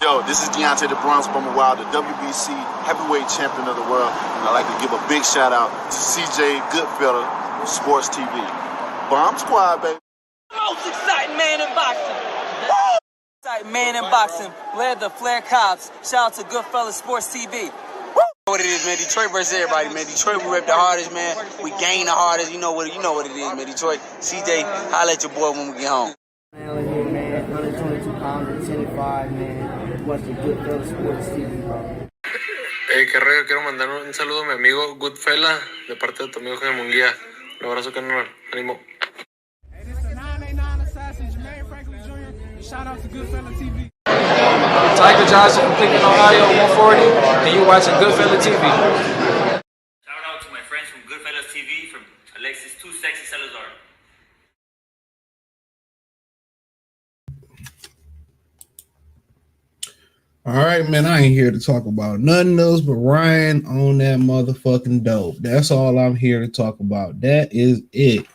Yo, this is Deontay Wilder, WBC heavyweight champion of the world, and I'd like to give a big shout out to CJ Goodfella, Sports TV. Bomb Squad, baby. Most exciting man in boxing. Exciting man in boxing. Led the Flair Cops. Shout out to Goodfella Sports TV. What it is, man. Detroit versus everybody, man. Detroit, we rep the hardest, man. We gain the hardest. You know what it is, man. Detroit, CJ, holla at your boy when we get home. Man, 122 pounds, 10-5, man. Watching Goodfella Sports TV, bro. Hey, qué rollo, quiero mandar un saludo a mi amigo Goodfella, de parte de tu amigo Jaime Munguía. Un abrazo, carnal. Ánimo. Hey, this is the 989 Assassin, Jermaine Franklin Jr. Shout out to Goodfella TV. Tiger Johnson from Cleveland, Ohio, 140, and you're watching Goodfella TV. Shout out to my friends from Goodfella TV, from Alexis Too Sexy Salazar. All right, man, I ain't here to talk about nothing else but Ryan on that motherfucking dope. That's all I'm here to talk about. That is it.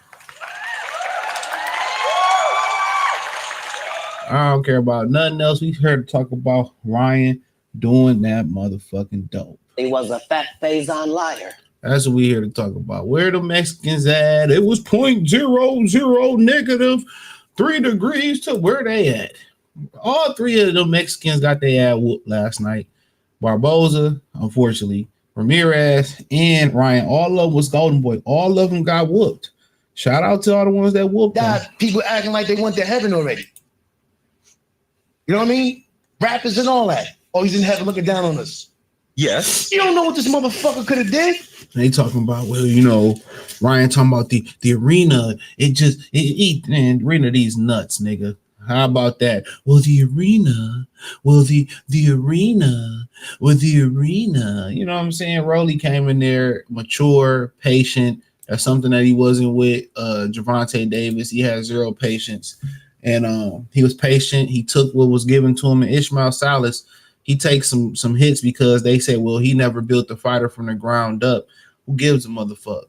I don't care about nothing else. We here to talk about Ryan doing that motherfucking dope. He was a fat Faison liar. That's what we here to talk about. Where the Mexicans at? It was 0.00 negative 3 degrees to where they at. All three of the Mexicans got their ass whooped last night. Barboza, unfortunately, Ramirez, and Ryan. All of them was Golden Boy. All of them got whooped. Shout out to all the ones that whooped them. People acting like they went to heaven already. You know what I mean? Rappers and all that. Oh, he's in heaven looking down on us. Yes. You don't know what this motherfucker could have did. They talking about, well, you know, Ryan talking about the arena. The arena these nuts, nigga. How about that? Well, the arena. You know what I'm saying? Rolly came in there mature, patient. That's something that he wasn't with Gervonta Davis. He had zero patience. And he was patient. He took what was given to him. And Ishmael Salas, he takes some hits because they say, well, he never built the fighter from the ground up. Who gives a motherfucker?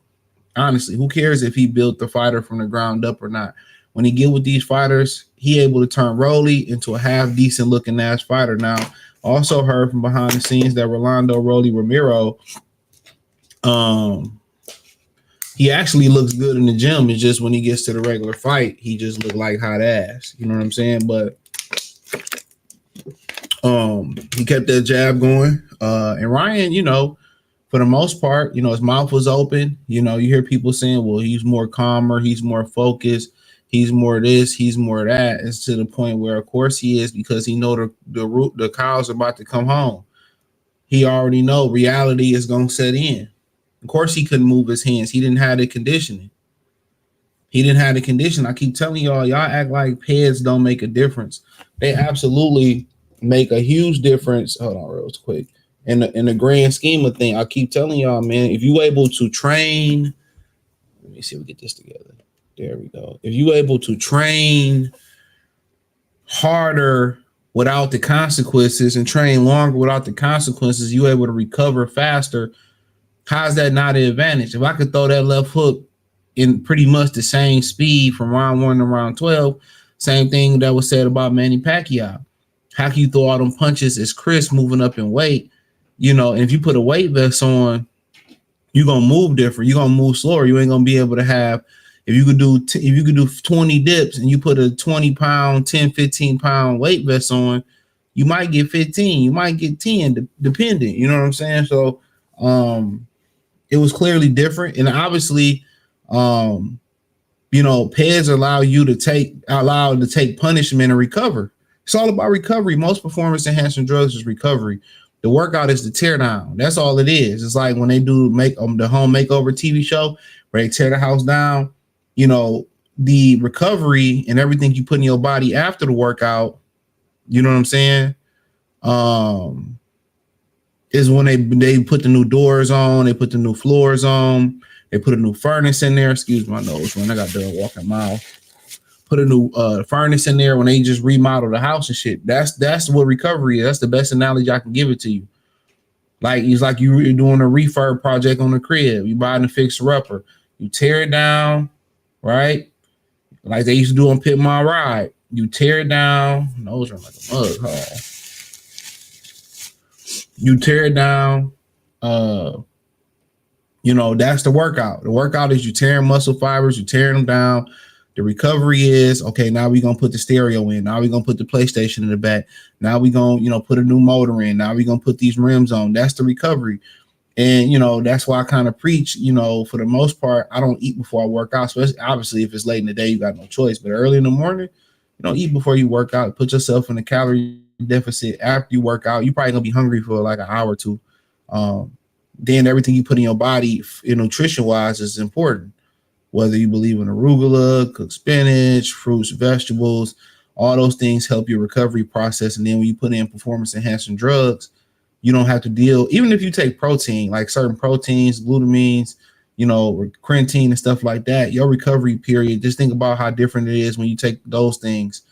Honestly, who cares if he built the fighter from the ground up or not? When he get with these fighters, he able to turn Rolly into a half decent looking ass fighter. Now, also heard from behind the scenes that Rolando Romero, he actually looks good in the gym. It's just when he gets to the regular fight, he just look like hot ass. You know what I'm saying? But He kept that jab going. And Ryan, you know, for the most part, you know, his mouth was open. You know, you hear people saying, well, he's more calmer, he's more focused, he's more this, he's more that. It's to the point where, of course, he is, because he know the cows are about to come home. He already know reality is gonna set in. Of course, he couldn't move his hands. He didn't have the conditioning. I keep telling y'all act like PEDs don't make a difference. They absolutely make a huge difference. Hold on real quick. In the grand scheme of things, I keep telling y'all, man, if you able to train, let me see if we get this together. There we go. If you able to train harder without the consequences and train longer without the consequences, you able to recover faster. How's that not an advantage? If I could throw that left hook in pretty much the same speed from round 1 to round 12, same thing that was said about Manny Pacquiao. How can you throw all them punches as Chris moving up in weight? You know, and if you put a weight vest on, you're gonna move different. You're gonna move slower. You ain't gonna be able to have, if you could do 20 dips and you put a 20-pound, 10, 15-pound weight vest on, you might get 15, you might get 10, depending. You know what I'm saying? So it was clearly different. And obviously, you know, PEDs allow to take punishment and recover. It's all about recovery. Most performance enhancing drugs is recovery. The workout is the tear down. That's all it is. It's like when they do the home makeover TV show where they tear the house down. You know, the recovery and everything you put in your body after the workout, you know what I'm saying? Is when they put the new doors on, they put the new floors on, they put a new furnace in there. Excuse my nose, when I got done walking mile. Put a new furnace in there when they just remodel the house and shit. That's what recovery is. That's the best analogy I can give it to you. Like, it's like you're doing a refurb project on the crib. You buying a fixer-upper. You tear it down, right? Like they used to do on Pit My Ride. You tear it down. Nose run like a mug. Oh. You tear it down. You know, that's the workout. The workout is you tearing muscle fibers, you tearing them down. The recovery is, okay, now we're going to put the stereo in. Now we're going to put the PlayStation in the back. Now we're going to, you know, put a new motor in. Now we're going to put these rims on. That's the recovery. And, you know, that's why I kind of preach, you know, for the most part, I don't eat before I work out. So obviously, if it's late in the day, you got no choice. But early in the morning, you don't eat before you work out. Put yourself in a calorie deficit after you work out. You're probably going to be hungry for like an hour or two. Then everything you put in your body, nutrition-wise, is important. Whether you believe in arugula, cooked spinach, fruits, vegetables, all those things help your recovery process. And then when you put in performance-enhancing drugs, you don't have to deal, even if you take protein, like certain proteins, glutamines, you know, creatine and stuff like that, your recovery period, just think about how different it is when you take those things.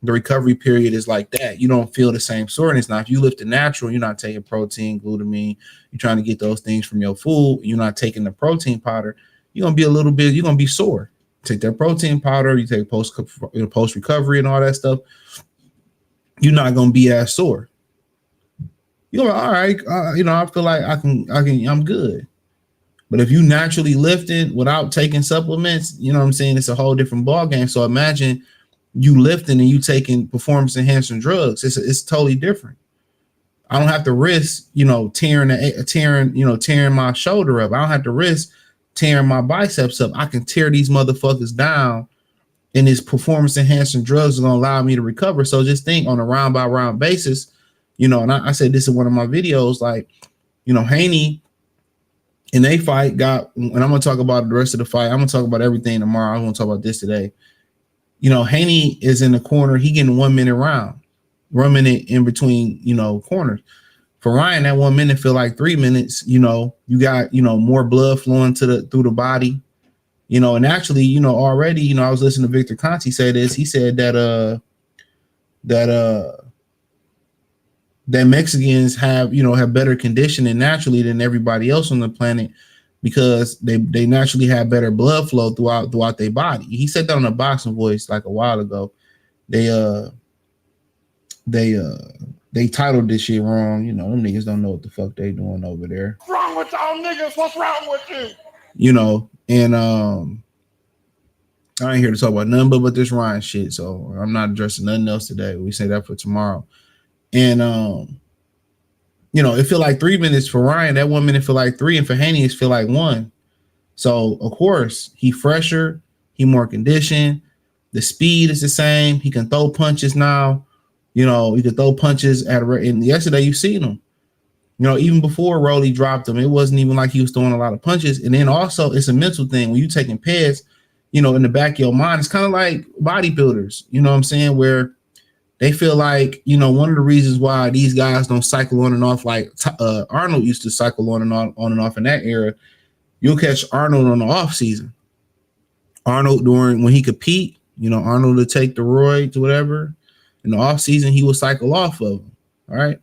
The recovery period is like that. You don't feel the same soreness. Now, if you lift the natural, you're not taking protein, glutamine, you're trying to get those things from your food, you're not taking the protein powder, you're going to be you're going to be sore. Take that protein powder, you take post recovery and all that stuff, you're not going to be as sore. You're like, all right, you know, I feel like I'm good. But if you naturally lifting without taking supplements, you know what I'm saying? It's a whole different ball game. So imagine you lifting and you taking performance enhancing drugs. It's totally different. I don't have to risk, you know, tearing my shoulder up. I don't have to risk tearing my biceps up. I can tear these motherfuckers down, and this performance enhancing drugs are gonna allow me to recover. So just think on a round by round basis, you know. And I said this in one of my videos, like, you know, Haney in they fight got, and I'm gonna talk about the rest of the fight. I'm gonna talk about everything tomorrow. I'm gonna talk about this today. You know, Haney is in the corner. He getting 1 minute round, 1 minute in between, you know, corners. For Ryan, that 1 minute feel like 3 minutes. You know, you got, you know, more blood flowing through the body, you know. And actually, you know, already, you know, I was listening to Victor Conti say this. He said that Mexicans have better conditioning naturally than everybody else on the planet, because they naturally have better blood flow throughout their body. He said that on a boxing voice like a while ago. They titled this shit wrong. You know, them niggas don't know what the fuck they doing over there. What's wrong with y'all niggas? What's wrong with you? You know, and I ain't here to talk about nothing but this Ryan shit. So I'm not addressing nothing else today. We say that for tomorrow. And it feel like 3 minutes for Ryan. That 1 minute feel like 3, and for Haney it feel like 1. So of course he fresher, he more conditioned. The speed is the same. He can throw punches now. He can throw punches and yesterday you seen him. Even before Rolly dropped him, it wasn't even like he was throwing a lot of punches. And then also it's a mental thing. When you taking PEDs, in the back of your mind, it's kind of like bodybuilders, you know what I'm saying? Where they feel like, one of the reasons why these guys don't cycle on and off like Arnold used to cycle on and off in that era. You'll catch Arnold on the off season. Arnold when he compete, Arnold would take the roids, whatever. In the off season, he would cycle off of them. All right.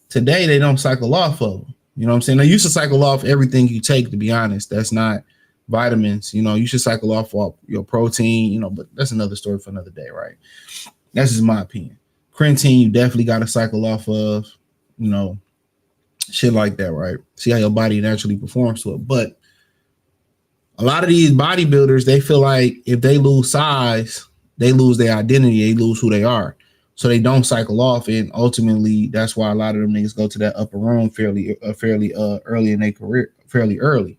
Today, they don't cycle off of them. You know what I'm saying? They used to cycle off everything you take, to be honest. That's not vitamins. You should cycle off your protein, but that's another story for another day, right? That's just my opinion. Creatine, you definitely got to cycle off of, shit like that, right? See how your body naturally performs to it. But a lot of these bodybuilders, they feel like if they lose size, they lose their identity, they lose who they are. So they don't cycle off, and ultimately that's why a lot of them niggas go to that upper room fairly early in their career, fairly early.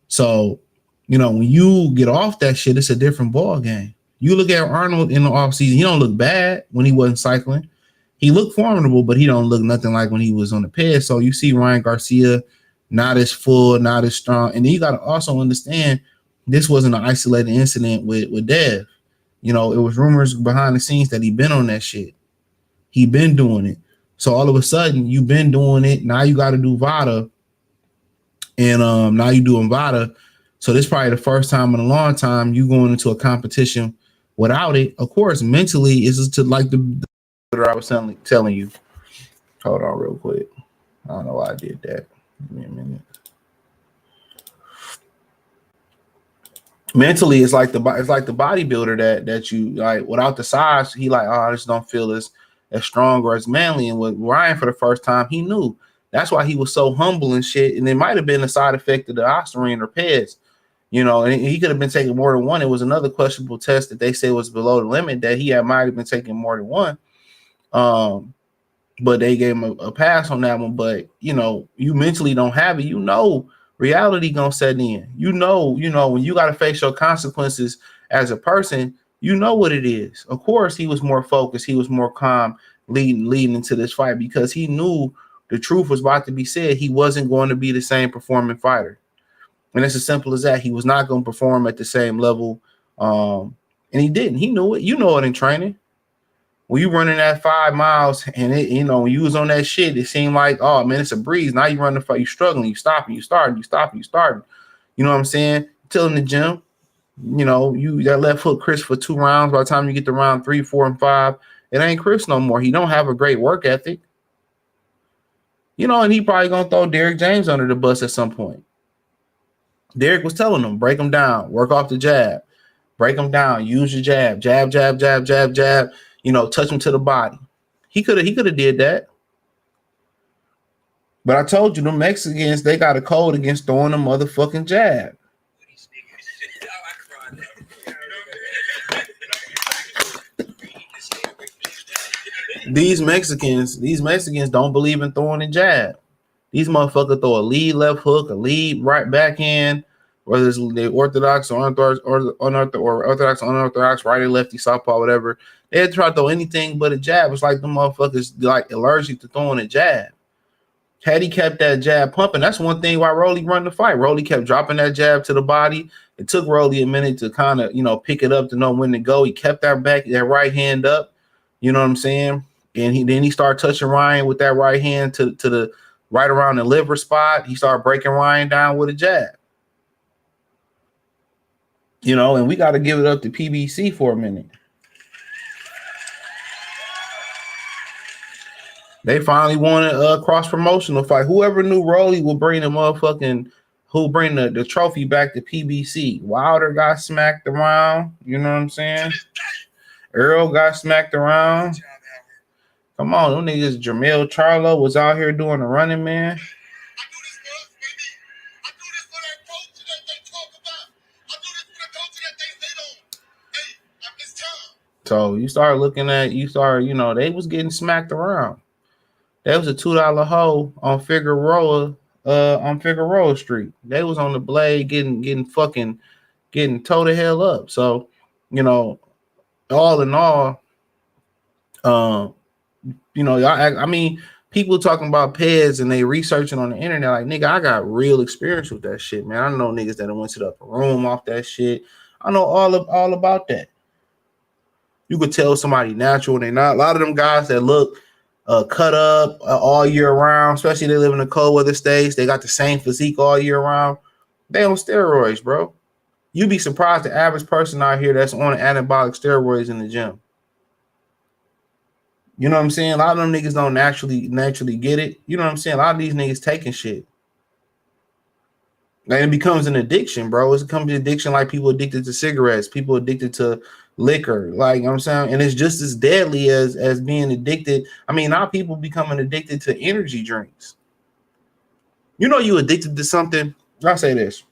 So, when you get off that shit, it's a different ball game. You look at Arnold in the offseason, he don't look bad when he wasn't cycling. He looked formidable, but he don't look nothing like when he was on the PED. So you see Ryan Garcia not as full, not as strong. And then you got to also understand this wasn't an isolated incident with Dev. It was rumors behind the scenes that he been on that shit. He been doing it. So all of a sudden, you been doing it. Now you got to do VADA. And now you doing VADA. So this is probably the first time in a long time you going into a competition without it. Of course, mentally, is to like the I was telling you. Hold on real quick. I don't know why I did that. Give me a minute. Mentally, it's like the bodybuilder that you like without the size. He like, I just don't feel as strong or as manly. And with Ryan, for the first time, he knew. That's why he was so humble and shit. And it might have been a side effect of the Ostarine or PEDs, and he could have been taking more than one. It was another questionable test that they say was below the limit that he might have been taking more than one. But they gave him a pass on that one. But you mentally don't have it. Reality gonna set in. When you gotta face your consequences as a person, what it is. Of course, he was more focused. He was more calm leading into this fight because he knew the truth was about to be said. He wasn't going to be the same performing fighter. And it's as simple as that. He was not going to perform at the same level. And he didn't. He knew it. You know it in training. When you running that 5 miles and when you was on that shit, it seemed like, oh man, it's a breeze. Now you run the fight, you struggling, you stopping, you starting, you stopping, you starting. You know what I'm saying? Till in the gym, you that left hook Chris for 2 rounds. By the time you get to round 3, 4, and 5, it ain't Chris no more. He don't have a great work ethic. And he probably gonna throw Derrick James under the bus at some point. Derrick was telling him, break him down, work off the jab, break him down, use your jab, jab, jab, jab, jab, jab. Touch him to the body. He could have did that. But I told you, the Mexicans, they got a code against throwing a motherfucking jab. These Mexicans don't believe in throwing a jab. These motherfuckers throw a lead left hook, a lead right backhand, whether it's the orthodox or unorthodox, unorthodox, righty, lefty, southpaw, whatever. They try to throw anything but a jab. It's like the motherfuckers like allergic to throwing a jab. Had he kept that jab pumping, that's one thing why Rolly run the fight. Rolly kept dropping that jab to the body. It took Rolly a minute to kind of, pick it up to know when to go. He kept that right hand up. You know what I'm saying? And he started touching Ryan with that right hand to the right around the liver spot. He started breaking Ryan down with a jab. And we got to give it up to PBC for a minute. They finally won a cross-promotional fight. Whoever knew Rolly would bring the trophy back to PBC. Wilder got smacked around. You know what I'm saying? Earl got smacked around. Come on, them niggas. Jermell Charlo was out here doing the running man. So you start looking at, they was getting smacked around. There was a $2 hole on Figueroa Street. They was on the blade getting towed the hell up. So, you know, all in all, you know, I mean, people talking about PEDs and they researching on the internet. Like, nigga, I got real experience with that shit, man. I know niggas that went to the upper room off that shit. I know all about that. You could tell somebody natural and they not. A lot of them guys that look cut up all year round, especially they live in the cold weather states, they got the same physique all year round. They on steroids, bro. You'd be surprised the average person out here that's on anabolic steroids in the gym. You know what I'm saying? A lot of them niggas don't naturally get it. You know what I'm saying? A lot of these niggas taking shit. And it becomes an addiction, bro. It becomes an addiction like people addicted to cigarettes, people addicted to liquor. Like, you know what I'm saying? And it's just as deadly as being addicted. I mean, now people becoming addicted to energy drinks. You know you addicted to something. I'll say this.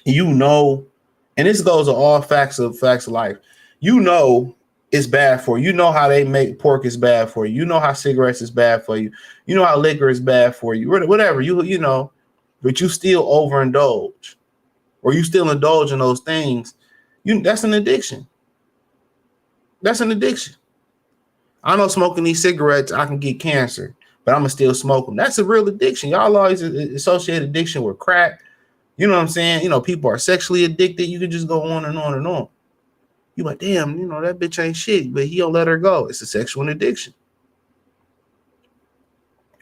You know, and this goes to all facts of life. You know it's bad for you. You know how they make pork is bad for you. You know how cigarettes is bad for you. You know how liquor is bad for you. Whatever, you know, but you still overindulge or you still indulge in those things. That's an addiction. That's an addiction. I know smoking these cigarettes, I can get cancer, but I'm going to still smoke them. That's a real addiction. Y'all always associate addiction with crack. You know what I'm saying? You know, people are sexually addicted. You can just go on and on and on. You like, damn, you know, that bitch ain't shit, but he don't let her go. It's a sexual addiction.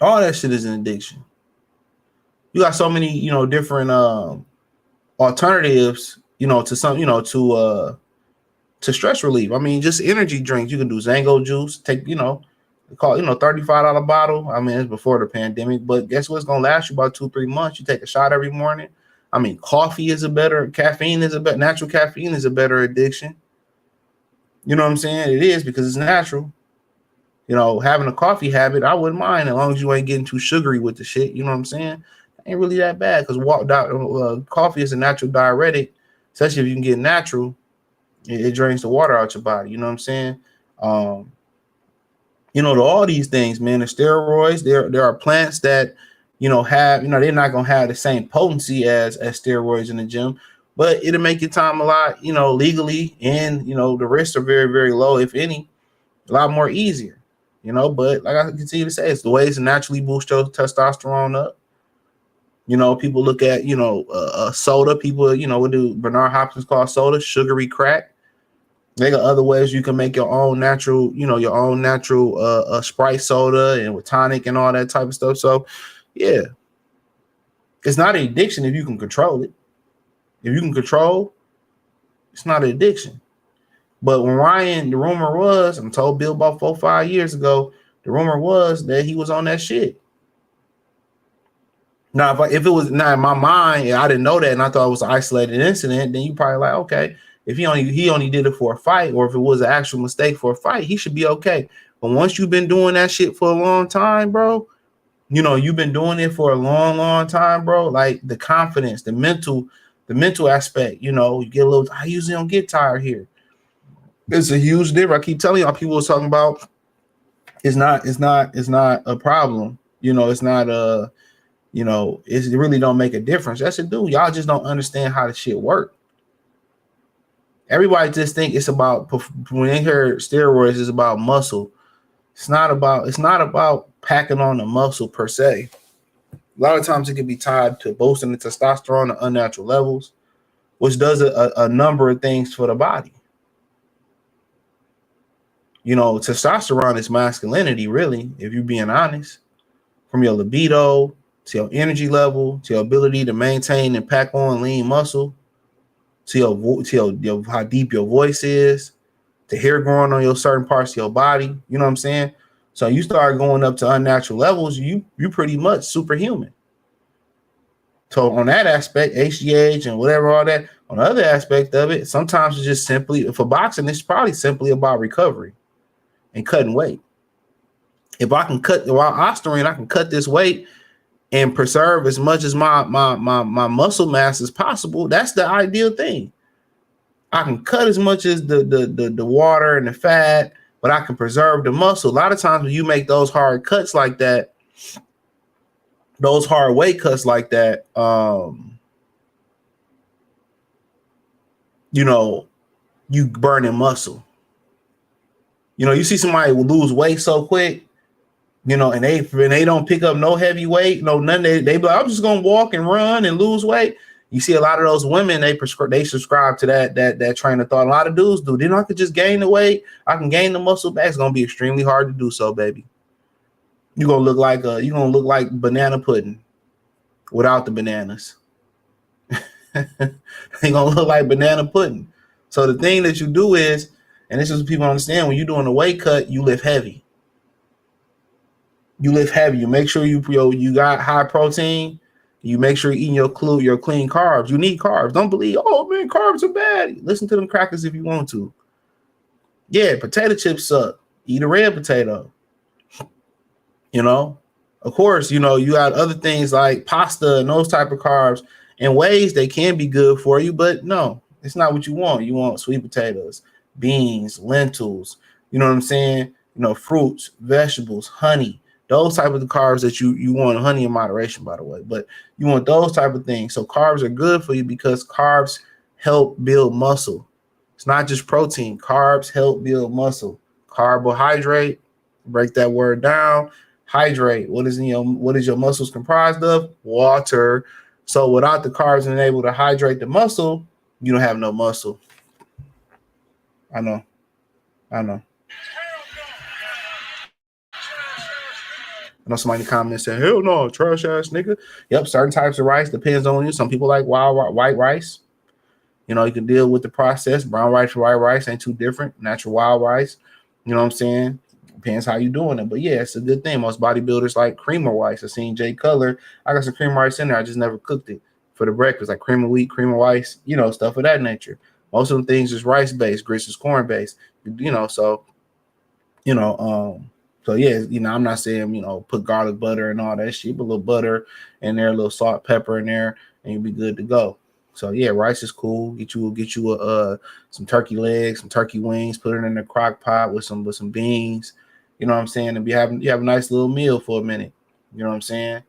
All that shit is an addiction. You got so many, you know, different alternatives, you know, to some, you know, to stress relief. I mean, just energy drinks. You can do Zango juice, take, you know, call, you know, $35 bottle. I mean, it's before the pandemic, but guess what's gonna last you about 2-3 months? You take a shot every morning. I mean, caffeine is a better natural caffeine is a better addiction. You know what I'm saying? It is because it's natural. You know, having a coffee habit, I wouldn't mind as long as you ain't getting too sugary with the shit. You know what I'm saying? Ain't really that bad because coffee is a natural diuretic, especially if you can get natural. It drains the water out your body. You know what I'm saying? You know, to all these things, man, the steroids, there are plants that, you know, have, you know, they're not going to have the same potency as steroids in the gym, but it'll make your time a lot, you know, legally, and, you know, the risks are very, very low, if any, a lot more easier, you know, but like I continue to say, it's the ways to naturally boost your testosterone up. You know, people look at, you know, soda, people, you know, what do Bernard Hopkins call soda? Sugary crack. They got other ways you can make your own natural, you know, Sprite soda and with tonic and all that type of stuff. So, yeah, it's not an addiction if you can control it. If you can control, it's not an addiction. But when Ryan, the rumor was, I'm told Bill about 4-5 years ago, the rumor was that he was on that shit. Now, if it was not in my mind, I didn't know that, and I thought it was an isolated incident, then you probably like, okay, if he only did it for a fight, or if it was an actual mistake for a fight, he should be okay. But once you've been doing that shit for a long time, bro, you know, you've been doing it for a long, long time, bro. Like the confidence, the mental aspect, you know, you get a little, I usually don't get tired here. It's a huge difference. I keep telling y'all, people are talking about it's not a problem. You know, it's not you know, it really don't make a difference. That's it, dude. Y'all just don't understand how the shit work. Everybody just think it's about, when they hear steroids, it's about muscle. It's not about packing on the muscle per se. A lot of times it can be tied to boosting the testosterone at unnatural levels, which does a number of things for the body. You know, testosterone is masculinity, really, if you're being honest. From your libido to your energy level, to your ability to maintain and pack on lean muscle, to your how deep your voice is, to hair growing on your certain parts of your body. You know what I'm saying? So you start going up to unnatural levels, you pretty much superhuman. So on that aspect, HGH and whatever, all that, on the other aspect of it, sometimes it's just simply, for boxing, it's probably simply about recovery and cutting weight. If I can cut, while Ostarine, I can cut this weight and preserve as much as my muscle mass as possible. That's the ideal thing. I can cut as much as the water and the fat but I can preserve the muscle. A lot of times when you make those hard cuts like that, those hard weight cuts like that, you know, you burning muscle. You know, you see somebody will lose weight so quick, you know, and they don't pick up no heavy weight, no nothing. They be like, I'm just gonna walk and run and lose weight. You see a lot of those women, they subscribe to that train of thought. A lot of dudes do. Then I could just gain the weight. I can gain the muscle back. It's gonna be extremely hard to do so, baby. You're gonna look like banana pudding without the bananas. You're gonna look like banana pudding. So the thing that you do is, and this is what people understand, when you're doing a weight cut, you lift heavy. You lift heavy. You make sure you got high protein. You make sure you're eating your clean carbs. You need carbs. Don't believe, oh man, carbs are bad. Listen to them crackers if you want to. Yeah, potato chips suck. Eat a red potato. You know, of course, you know, you got other things like pasta and those type of carbs. In ways they can be good for you, but no, it's not what you want. You want sweet potatoes, beans, lentils, you know what I'm saying? You know, fruits, vegetables, honey, those type of the carbs that you want. Honey in moderation, by the way, but you want those type of things. So carbs are good for you because carbs help build muscle. It's not just protein. Carbs help build muscle. Carbohydrate, break that word down. Hydrate. What is your muscles comprised of? Water. So without the carbs and able to hydrate the muscle, you don't have no muscle. I know. I know somebody in the comments saying, hell no, trash ass nigga. Yep, certain types of rice depends on you. Some people like white rice. You know, you can deal with the process. Brown rice, white rice ain't too different. Natural wild rice. You know what I'm saying? Depends how you doing it. But yeah, it's a good thing. Most bodybuilders like creamer rice. I seen Jay Cutler. I got some creamer rice in there. I just never cooked it for the breakfast, like cream of wheat, cream of rice, you know, stuff of that nature. Most of them things is rice based, grits is corn based, you know. So, you know, so yeah, you know, I'm not saying, you know, put garlic butter and all that shit, but a little butter in there, a little salt, pepper in there, and you'll be good to go. So yeah, rice is cool. Get you some turkey legs, some turkey wings, put it in the crock pot with some beans. You know what I'm saying? And you have a nice little meal for a minute. You know what I'm saying?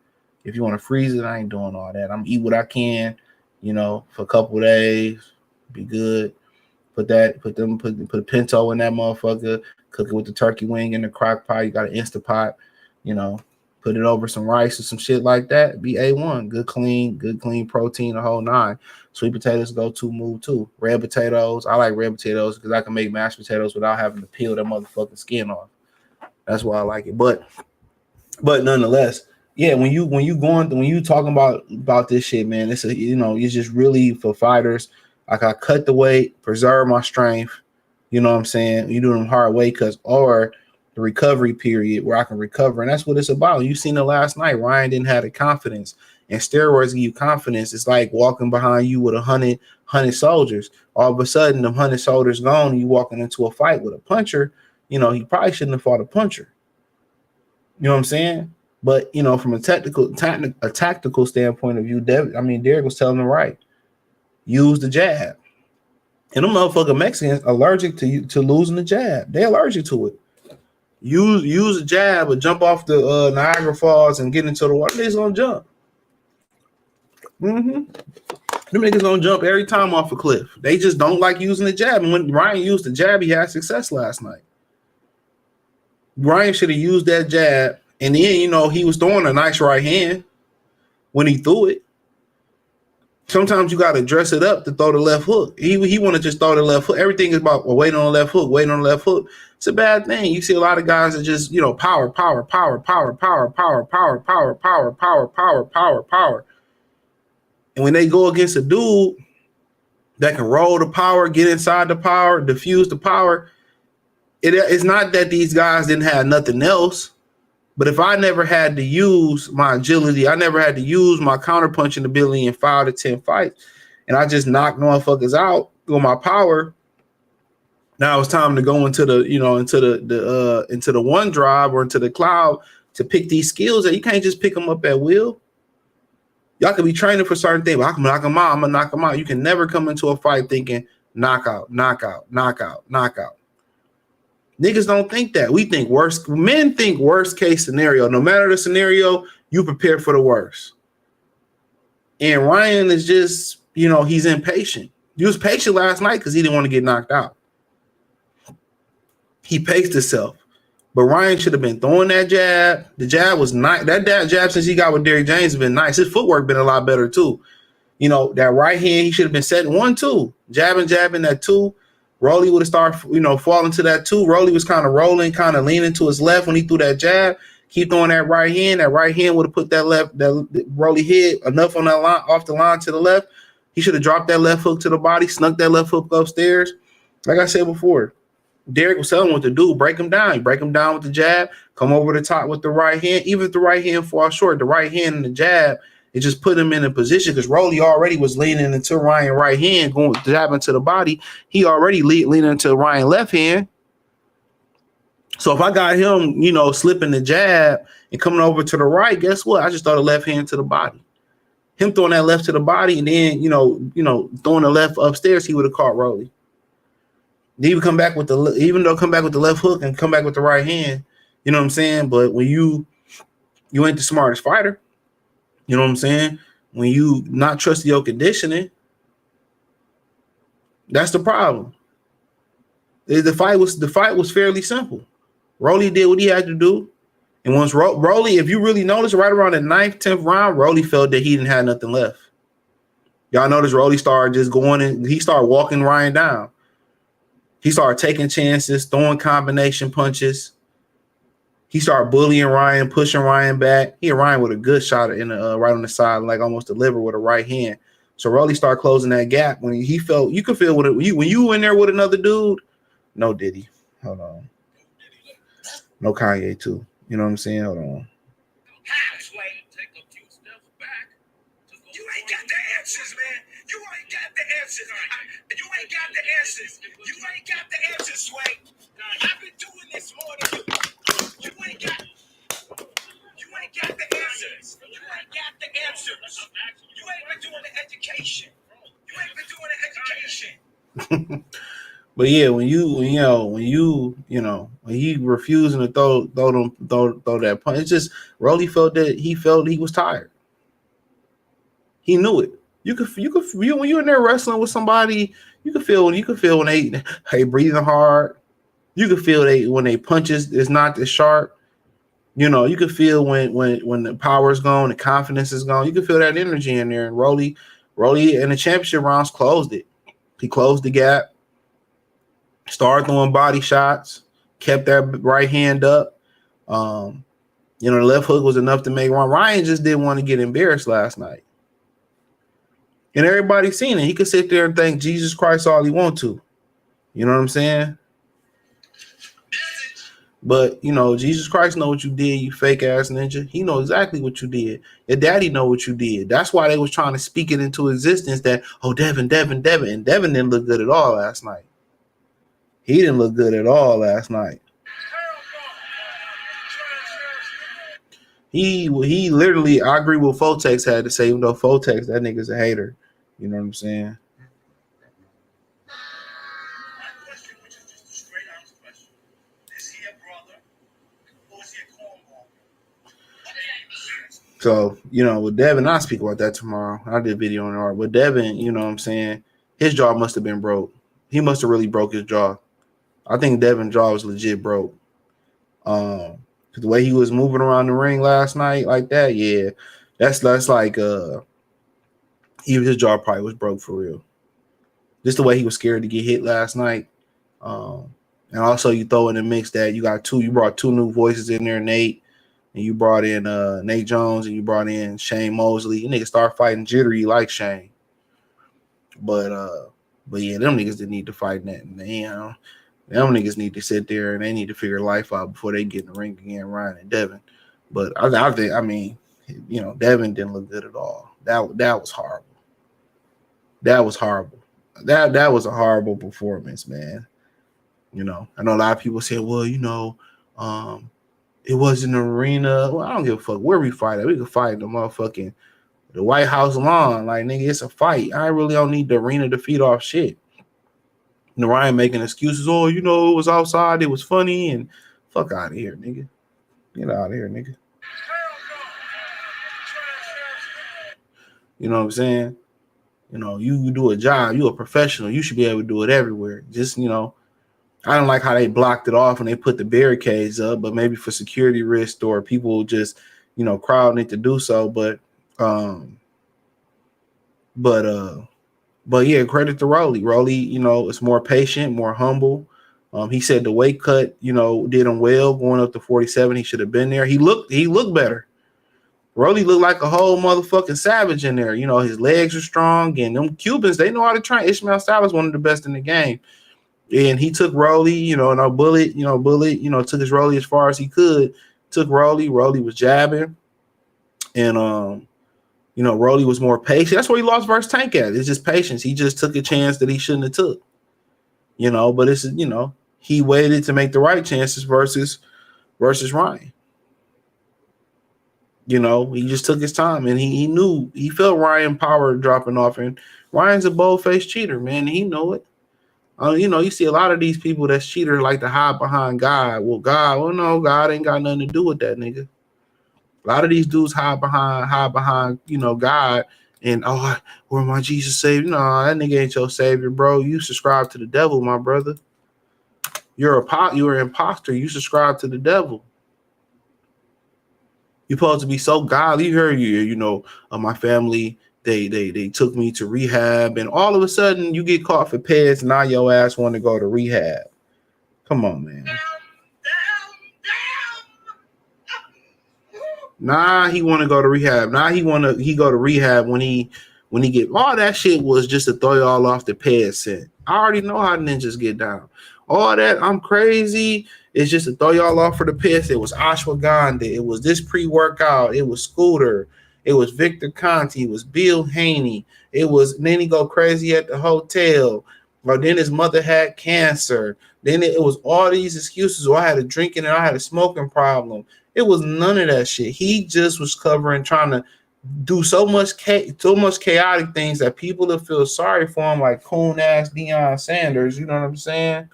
If you want to freeze it, I ain't doing all that. I'm eat what I can, you know, for a couple of days. Be good. Put a pinto in that motherfucker. Cook it with the turkey wing in the crock pot. You got an Instapot, you know. Put it over some rice or some shit like that. Be A1. Good clean protein, the whole nine. Sweet potatoes go to move too. Red potatoes. I like red potatoes because I can make mashed potatoes without having to peel that motherfucking skin off. That's why I like it. But nonetheless, yeah, when you talking about this shit, man, it's it's just really for fighters. Like I cut the weight, preserve my strength. You know what I'm saying? You do them hard weight cuts or the recovery period where I can recover. And that's what it's about. You seen it last night. Ryan didn't have the confidence. And steroids give you confidence. It's like walking behind you with 100 soldiers. All of a sudden, them 100 soldiers gone, and you walking into a fight with a puncher. You know, he probably shouldn't have fought a puncher. You know what I'm saying? But, you know, from a tactical standpoint of view, Derek was telling him right. Use the jab. And them motherfucking Mexicans allergic to losing the jab. They're allergic to it. Use a jab or jump off the Niagara Falls and get into the water. They's gonna jump. Them niggas gonna jump every time off a cliff. They just don't like using the jab. And when Ryan used the jab, he had success last night. Ryan should have used that jab, and then he was throwing a nice right hand when he threw it. Sometimes you got to dress it up to throw the left hook. He want to just throw the left hook. Everything is about waiting on the left hook, waiting on the left hook. It's a bad thing. You see a lot of guys that just, power. And when they go against a dude that can roll the power, get inside the power, diffuse the power, it's not that these guys didn't have nothing else. But if I never had to use my agility, I never had to use my counterpunching ability in 5 to 10 fights, and I just knocked motherfuckers out with my power. Now it's time to go into the, into the one drive or into the cloud to pick these skills that you can't just pick them up at will. Y'all could be training for certain things. But I can knock them out. I'm gonna knock them out. You can never come into a fight thinking knockout, knockout, knockout, knockout. Niggas don't think that. We think worst. Men think worst case scenario. No matter the scenario, you prepare for the worst. And Ryan is just, he's impatient. He was patient last night because he didn't want to get knocked out. He paced himself. But Ryan should have been throwing that jab. The jab was nice. That jab since he got with Derrick James has been nice. His footwork been a lot better too. That right hand, he should have been setting 1-2. Jabbing that 2. Rolly would have started, falling to that 2. Rolly was kind of rolling, kind of leaning to his left when he threw that jab. Keep throwing that right hand. That right hand would have put that Rolly head enough on that line, off the line to the left. He should have dropped that left hook to the body, snuck that left hook upstairs. Like I said before, Derrick was telling him what to do. Break him down. You break him down with the jab, come over the top with the right hand. Even if the right hand falls short, the right hand and the jab, it just put him in a position because Rolly already was leaning into Ryan right hand, going jabbing to the body. He already leaning into Ryan left hand. So if I got him, slipping the jab and coming over to the right, guess what? I just throw the left hand to the body. Him throwing that left to the body and then, throwing the left upstairs, he would have caught Rolly. He would come back with the left hook and come back with the right hand. You know what I'm saying? But when you ain't the smartest fighter, you know what I'm saying? When you not trusting your conditioning, that's the problem. The fight was fairly simple. Rolly did what he had to do. And once Rolly, if you really notice, right around the 9th, 10th round, Rolly felt that he didn't have nothing left. Y'all notice Rolly started just going and he started walking Ryan down. He started taking chances, throwing combination punches. He started bullying Ryan, pushing Ryan back. He hit Ryan with a good shot in the right on the side, like almost delivered with a right hand. So Rolly started closing that gap when he felt you could feel when you were in there with another dude. No Diddy, hold on. No Kanye too. You know what I'm saying? Hold on. You ain't got the answers, man. You ain't got the answers. You ain't got the answers. You ain't got the answers, Sway. I've been doing this more than you. You ain't got the answers. You ain't got the answers. You ain't been doing the education. You ain't been doing the education. But yeah, when he refusing to throw that punch, it's just Rolly felt he was tired. He knew it. You could when you're in there wrestling with somebody, you could feel when they breathing hard. You could feel when they punches is not as sharp. You could feel when the power is gone, the confidence is gone. You could feel that energy in there. And Rolly in the championship rounds closed it. He closed the gap. Started throwing body shots, kept that right hand up. The left hook was enough to make Ryan just didn't want to get embarrassed last night. And everybody seen it. He could sit there and thank Jesus Christ all he want to. You know what I'm saying? But, Jesus Christ know what you did, you fake ass ninja. He know exactly what you did. Your daddy know what you did. That's why they was trying to speak it into existence that, Devin. And Devin didn't look good at all last night. He didn't look good at all last night. He literally, I agree with Fotex had to say, even though Fotex, that nigga's a hater. You know what I'm saying? So, with Devin, I'll speak about that tomorrow. I did a video on art. With Devin, you know what I'm saying? His jaw must have been broke. He must have really broke his jaw. I think Devin's jaw was legit broke. The way he was moving around the ring last night like that, yeah, that's like even his jaw probably was broke for real. Just the way he was scared to get hit last night. And also you throw in the mix that you brought two new voices in there, Nate, and you brought in Nate Jones and you brought in Shane Mosley. You niggas start fighting jittery like Shane. But yeah, them niggas didn't need to fight nothing. Them niggas need to sit there and they need to figure life out before they get in the ring again, Ryan and Devin. But I think, Devin didn't look good at all. That was horrible. That was horrible. That was a horrible performance, man. I know a lot of people say, well, it was an arena. Well, I don't give a fuck where we fight at. We could fight the White House lawn. Like, nigga, it's a fight. I really don't need the arena to feed off shit. And Ryan making excuses. Oh, you know, it was outside. It was funny. And fuck out of here, nigga. Get out of here, nigga. You know what I'm saying? You know, you do a job. You a professional. You should be able to do it everywhere. Just, you know, I don't like how they blocked it off and they put the barricades up, but maybe for security risk or people just, you know, crowding it to do so. But yeah, credit to Rolly. Rolly, you know, is more patient, more humble. He said the weight cut, you know, did him well going up to 47. He should have been there. He looked better. Rolly looked like a whole motherfucking savage in there. You know, his legs are strong, and them Cubans, they know how to train. Ishmael Style is one of the best in the game. And he took Rolly, you know, and Bullet, took his Rolly as far as he could. Took Rolly. Rolly was jabbing. And you know, Rolly was more patient. That's where he lost versus Tank at. It's just patience. He just took a chance that he shouldn't have took. You know, but it's, you know, he waited to make the right chances versus Ryan. You know, he just took his time, and he knew, he felt Ryan power dropping off, and Ryan's a bold-faced cheater, man. He know it. You know, you see a lot of these people that's cheaters like to hide behind God. Well, no, God ain't got nothing to do with that, nigga. A lot of these dudes hide behind, you know, God, and where my Jesus savior? No, that nigga ain't your savior, bro. You subscribe to the devil, my brother. You're an imposter. You subscribe to the devil. You're supposed to be so godly. You heard you know, my family, they took me to rehab, and all of a sudden you get caught for PEDs, and now your ass want to go to rehab. Come on, man. Nah, he want to go to rehab. Nah, he go to rehab when he get all that shit was just to throw y'all off the PED scent. I already know how ninjas get down. All that I'm crazy is just to throw y'all off for the piss. It was ashwagandha. It was this pre-workout. It was Scooter. It was Victor Conti. It was Bill Haney. Then he go crazy at the hotel. Or then his mother had cancer. Then it was all these excuses. Or I had a drinking and I had a smoking problem. It was none of that shit. He just was covering, trying to do so much chaotic things that people will feel sorry for him, like coon ass Deion Sanders. You know what I'm saying?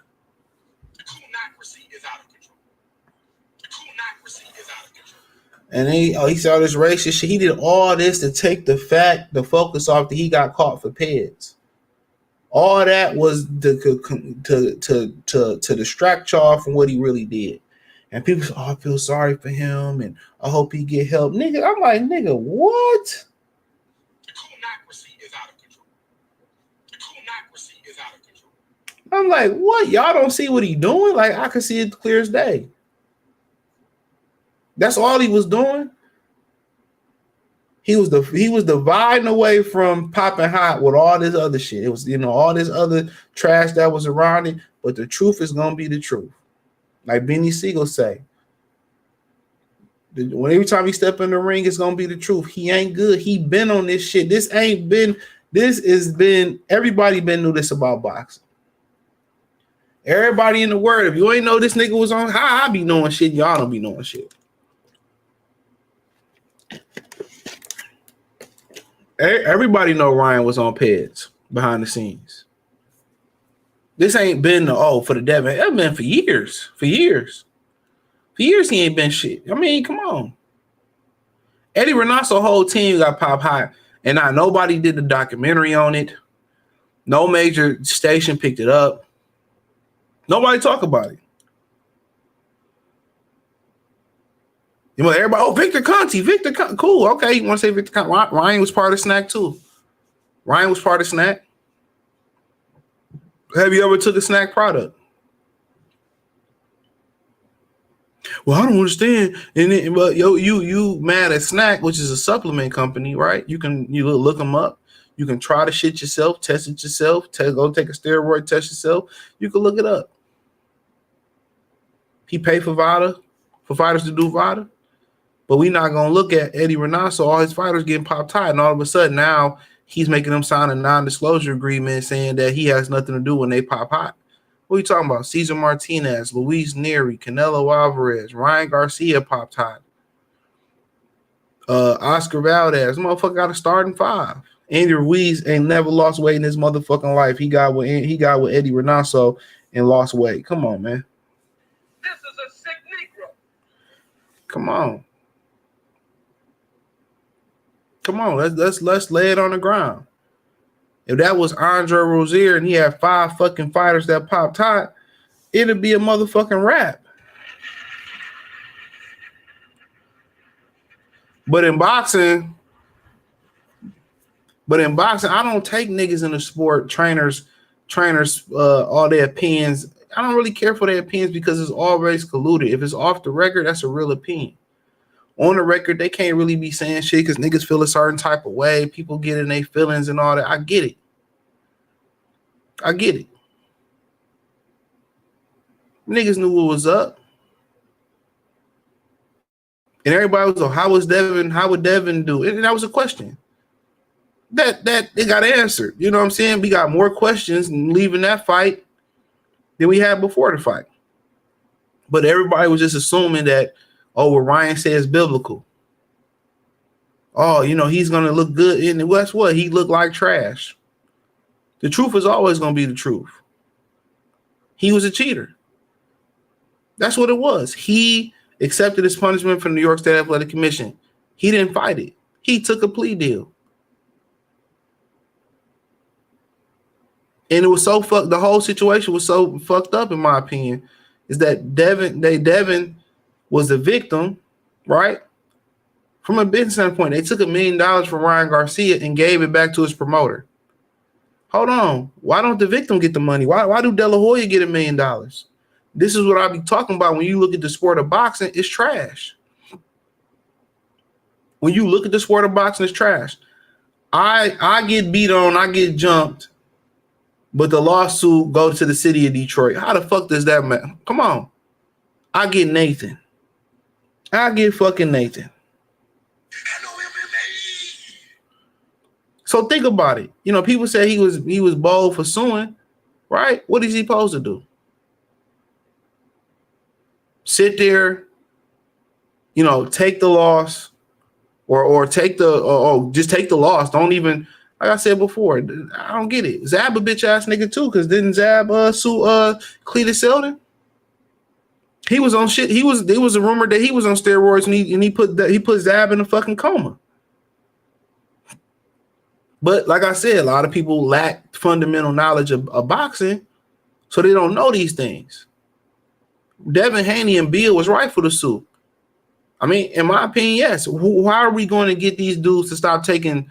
And he saw this racist shit. He did all this to take the focus off that he got caught for PEDs. All that was to distract y'all from what he really did. And people say, I feel sorry for him, and I hope he get help. Nigga, I'm like, nigga, what? The coonocracy is out of control. I'm like, what? Y'all don't see what he doing? Like, I can see it clear as day. That's all he was doing. He was dividing away from popping hot with all this other shit. It was, you know, all this other trash that was around it. But the truth is gonna be the truth. Like Benny Siegel say, every time he step in the ring, it's gonna be the truth. He ain't good. He been on this shit. Everybody been knew this about boxing. Everybody in the world, if you ain't know this nigga was on, how I be knowing shit, y'all don't be knowing shit. Everybody know Ryan was on PEDs behind the scenes. This ain't been for the devil. It's been for years. For years he ain't been shit. I mean, come on. Eddie Renasso's whole team got pop hot, and not nobody did the documentary on it. No major station picked it up. Nobody talk about it. You know, everybody, Victor Conti, cool. Okay, you want to say Victor Conti? Ryan was part of Snack too. Ryan was part of Snack. Have you ever took a Snack product? Well, I don't understand. But you mad at Snack, which is a supplement company, right? You look them up. You can try the shit yourself, test it yourself. Go take a steroid, test yourself. You can look it up. He paid for fighters to do VADA. But we're not going to look at Eddie Renasso, all his fighters getting popped high, and all of a sudden now he's making them sign a non-disclosure agreement saying that he has nothing to do when they pop hot. What are you talking about? Cesar Martinez, Luis Neri, Canelo Alvarez, Ryan Garcia popped hot. Oscar Valdez, motherfucker got a starting 5. Andy Ruiz ain't never lost weight in his motherfucking life. He got with Eddie Reynoso and lost weight. Come on, man. This is a sick Negro. Come on. Come on. Let's lay it on the ground. If that was Andre Rozier and he had 5 fucking fighters that popped hot, it'd be a motherfucking rap. But in boxing, I don't take niggas in the sport, trainers, all their opinions. I don't really care for their opinions because it's always colluded. If it's off the record, that's a real opinion. On the record, they can't really be saying shit because niggas feel a certain type of way. People get in their feelings and all that. I get it. Niggas knew what was up. And everybody was like, how would Devin do? And that was a question. That it got answered. You know what I'm saying? We got more questions leaving that fight than we had before the fight. But everybody was just assuming that, oh, what Ryan says biblical. Oh, you know, he's gonna look good. And guess what? He looked like trash. The truth is always gonna be the truth. He was a cheater. That's what it was. He accepted his punishment from the New York State Athletic Commission. He didn't fight it. He took a plea deal. And it was so fucked. The whole situation was so fucked up, in my opinion, is that Devin was the victim, right? From a business standpoint, they took $1 million from Ryan Garcia and gave it back to his promoter. Hold on. Why don't the victim get the money? Why do De La Hoya get $1 million? This is what I be talking about when you look at the sport of boxing. It's trash. When you look at the sport of boxing, it's trash. I get beat on, I get jumped, but the lawsuit goes to the city of Detroit. How the fuck does that matter? Come on. I get Nathan. I get fucking Nathan. So think about it. You know, people say he was bold for suing, right? What is he supposed to do? Sit there, you know, take the loss, or take just take the loss. Don't even, like I said before, I don't get it. Zab a bitch ass nigga too, because didn't Zab sue Cletus Selden? He was on shit. There was a rumor that he was on steroids and he put Zab in a fucking coma. But like I said, a lot of people lack fundamental knowledge of boxing, so they don't know these things. Devin Haney and Beal was right for the suit. I mean, in my opinion, yes. How are we going to get these dudes to stop using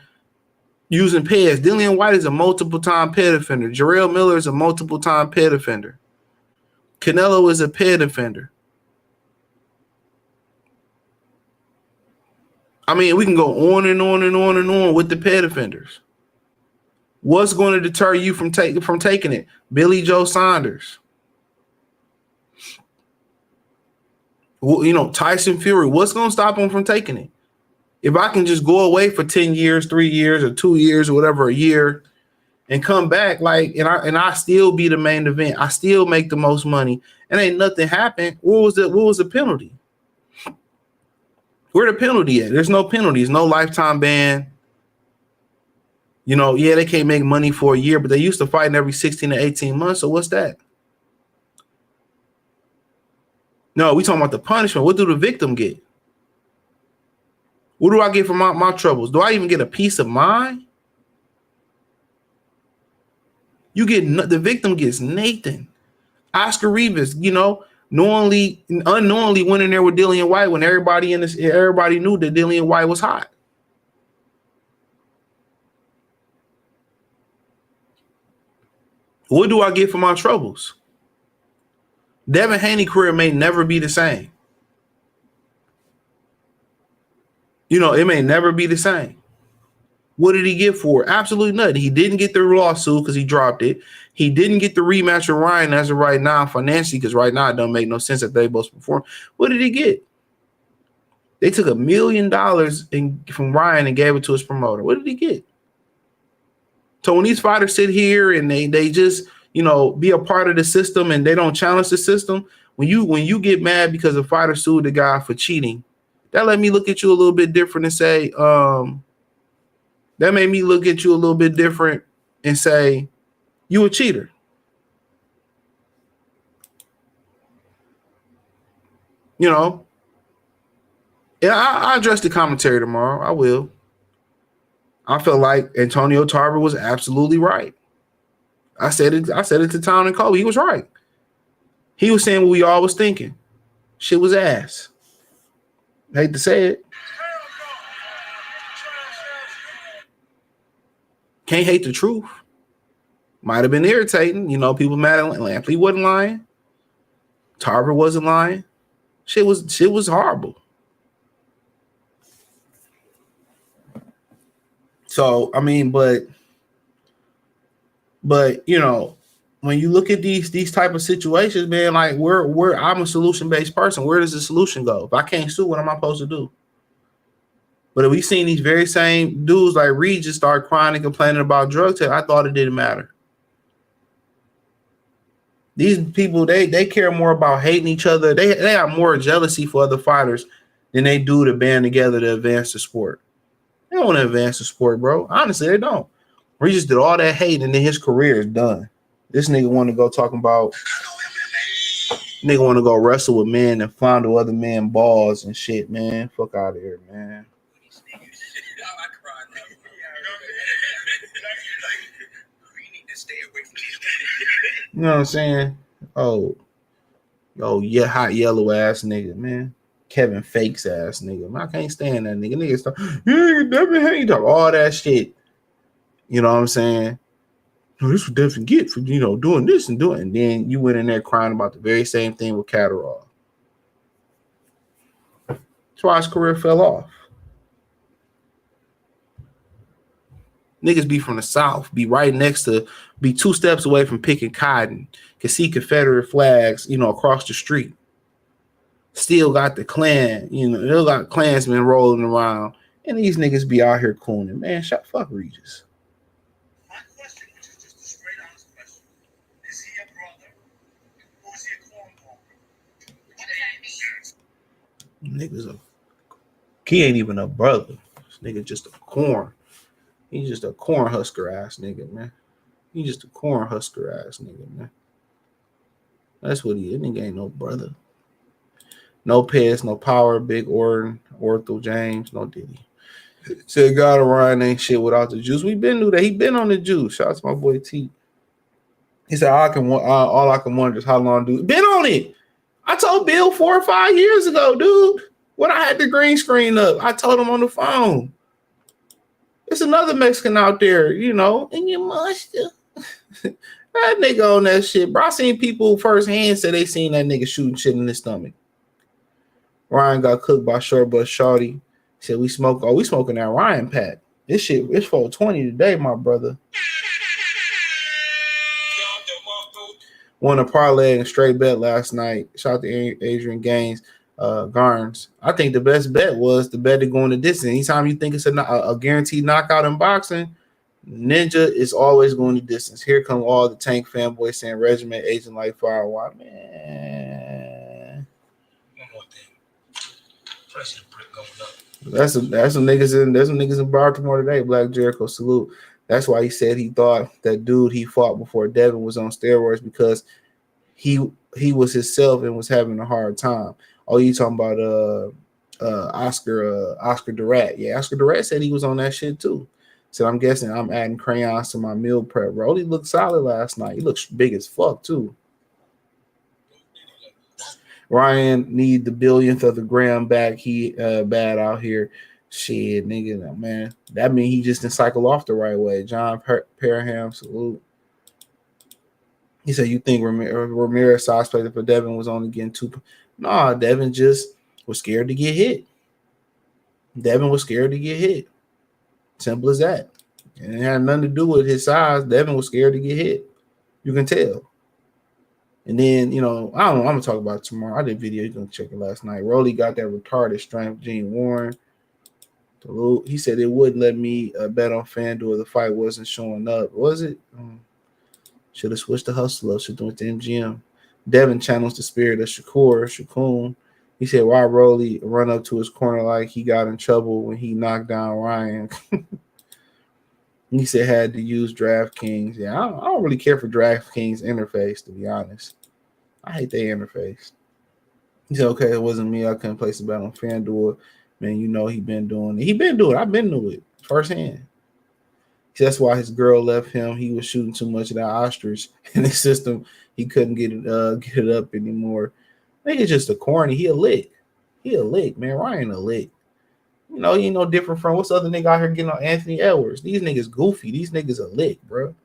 PEDs? Dillian White is a multiple-time PED offender. Jarrell Miller is a multiple-time PED offender. Canelo is a PED offender. I mean, we can go on and on and on and on with the PED offenders. What's going to deter you from taking it? Billy Joe Saunders. Well, you know, Tyson Fury. What's going to stop him from taking it? If I can just go away for 10 years, 3 years, or 2 years, or whatever, a year, and come back, like, and I still be the main event. I still make the most money, and ain't nothing happened. What was the penalty? Where the penalty at? There's no penalties, no lifetime ban. You know, yeah, they can't make money for a year, but they used to fight every 16 to 18 months. So what's that? No, we talking about the punishment. What do the victim get? What do I get from my troubles? Do I even get a peace of mind? The victim gets Nathan. Oscar Rivas, you know, unknowingly went in there with Dillian White when everybody knew that Dillian White was hot. What do I get for my troubles? Devin Haney's career may never be the same. You know, it may never be the same. What did he get for it? Absolutely nothing. He didn't get the lawsuit because he dropped it. He didn't get the rematch with Ryan as of right now financially, because right now it don't make no sense that they both perform. What did he get? They took $1 million from Ryan and gave it to his promoter. What did he get? So when these fighters sit here and they just, you know, be a part of the system and they don't challenge the system, when you get mad because a fighter sued the guy for cheating, that let me look at you a little bit different and say, That made me look at you a little bit different and say, you a cheater. You know, yeah, I address the commentary tomorrow. I will. I felt like Antonio Tarver was absolutely right. I said it to Town and Kobe. He was right. He was saying what we all was thinking. Shit was ass. I hate to say it. Can't hate the truth. Might have been irritating. You know, people mad at Lampley wasn't lying. Tarver wasn't lying. Shit was horrible. So, I mean, but you know, when you look at these type of situations, man, like I'm a solution-based person. Where does the solution go? If I can't sue, what am I supposed to do? But if we seen these very same dudes like Reed just start crying and complaining about drug tests, I thought it didn't matter. These people, they care more about hating each other. They have more jealousy for other fighters than they do to band together to advance the sport. They don't want to advance the sport, bro. Honestly, they don't. Reed just did all that hate, and then his career is done. This nigga want to go talking about nigga want to go wrestle with men and fondle other men balls and shit, man. Fuck out of here, man. You know what I'm saying? Oh, yeah, hot yellow ass nigga, man. Kevin Fakes ass nigga. Man, I can't stand that nigga. Niggas talk, yeah, Devin hate all that shit. You know what I'm saying? No, this would definitely get for, you know, doing this and doing. And then you went in there crying about the very same thing with Catterall. That's why his career fell off. Niggas be from the South, be right next to, be 2 steps away from picking cotton, can see Confederate flags, you know, across the street. Still got the Klan, you know, still got Klansmen rolling around. And these niggas be out here cooning. Man, fuck Regis. He ain't even a brother. This nigga just a corn. He's just a corn husker ass nigga, man. He's just a corn husker ass nigga, man. That's what he is. Nigga ain't no brother. No Pez, no Power, Big Orton, Orthel James, no Diddy. Said God Orion ain't shit without the juice. We been through that. He been on the juice. Shout out to my boy T. He said all I can wonder is how long dude been on it. I told Bill 4 or 5 years ago, dude, when I had the green screen up. I told him on the phone. It's another Mexican out there, you know, and you must. That nigga on that shit, bro. I seen people firsthand say they seen that nigga shooting shit in his stomach. Ryan got cooked by Short Bus Shorty. Said we smoking that Ryan pack. This shit, it's 420 today, my brother. Won a parlay and straight bet last night. Shout out to Adrian Gaines, Garnes. I think the best bet was the bet to go in the distance. Anytime you think it's a guaranteed knockout in boxing, Ninja is always going the distance. Here come all the Tank fanboys saying Regiment Agent like Firewire. Man. That's some niggas in Baltimore today. Black Jericho, salute. That's why he said he thought that dude he fought before Devin was on steroids because he was himself and was having a hard time. Oh, you talking about Oscar Durant? Yeah, Oscar Durant said he was on that shit too. So I'm guessing I'm adding crayons to my meal prep. Bro, he looked solid last night. He looks big as fuck too. Ryan need the billionth of the gram back. He bad out here. Shit, nigga, man. That mean he just didn't cycle off the right way. John Parham, salute. He said, you think Ramirez suspected for Devin was only getting 2? Nah, Devin just was scared to get hit. Devin was scared to get hit. Simple as that. And it had nothing to do with his size. Devin was scared to get hit. You can tell. And then, you know, I don't know. I'm going to talk about it tomorrow. I did a video. You're going to check it last night. Rolly got that retarded strength. Gene Warren. He said it wouldn't let me bet on FanDuel. The fight wasn't showing up. Was it? Should have switched the hustle up. Should have went to MGM. Devin channels the spirit of Shakun. He said, why Rolly run up to his corner like he got in trouble when he knocked down Ryan? He said had to use DraftKings. Yeah, I don't really care for DraftKings interface, to be honest. I hate their interface. He said, okay, it wasn't me. I couldn't place a bet on FanDuel. Man, you know he been doing it. He been doing it. I've been doing it firsthand. That's why his girl left him. He was shooting too much of that ostrich in his system. He couldn't get it up anymore. Nigga's just a corny. He a lick. He a lick, man. Ryan a lick. You know, he ain't no different from what's the other nigga out here getting on Anthony Edwards. These niggas goofy. These niggas a lick, bro.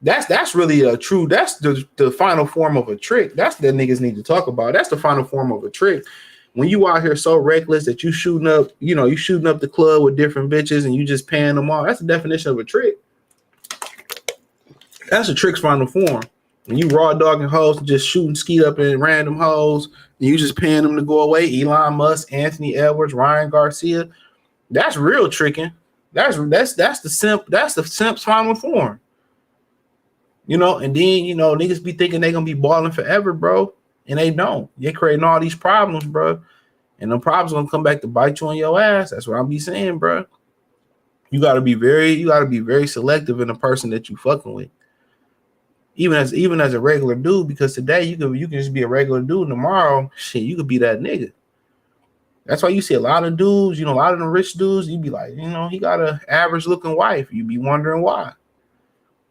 That's really a true. That's the final form of a trick. That's the niggas need to talk about. That's the final form of a trick. When you out here so reckless that you shooting up, you shooting up the club with different bitches and you just paying them all. That's the definition of a trick. That's a trick's final form. When you raw dogging hoes and just shooting skeet up in random hoes and you just paying them to go away. Elon Musk, Anthony Edwards, Ryan Garcia. That's real tricking. That's the simp. That's the simp's final form. And then niggas be thinking they gonna be balling forever, bro. And they don't. They're creating all these problems, bro. And the problems gonna come back to bite you on your ass. That's what I'm be saying, bro. You gotta be very selective in the person that you fucking with. Even as a regular dude, because today you can just be a regular dude. Tomorrow, shit, you could be that nigga. That's why you see a lot of dudes, a lot of the rich dudes, you be like, he got an average looking wife. You be wondering why.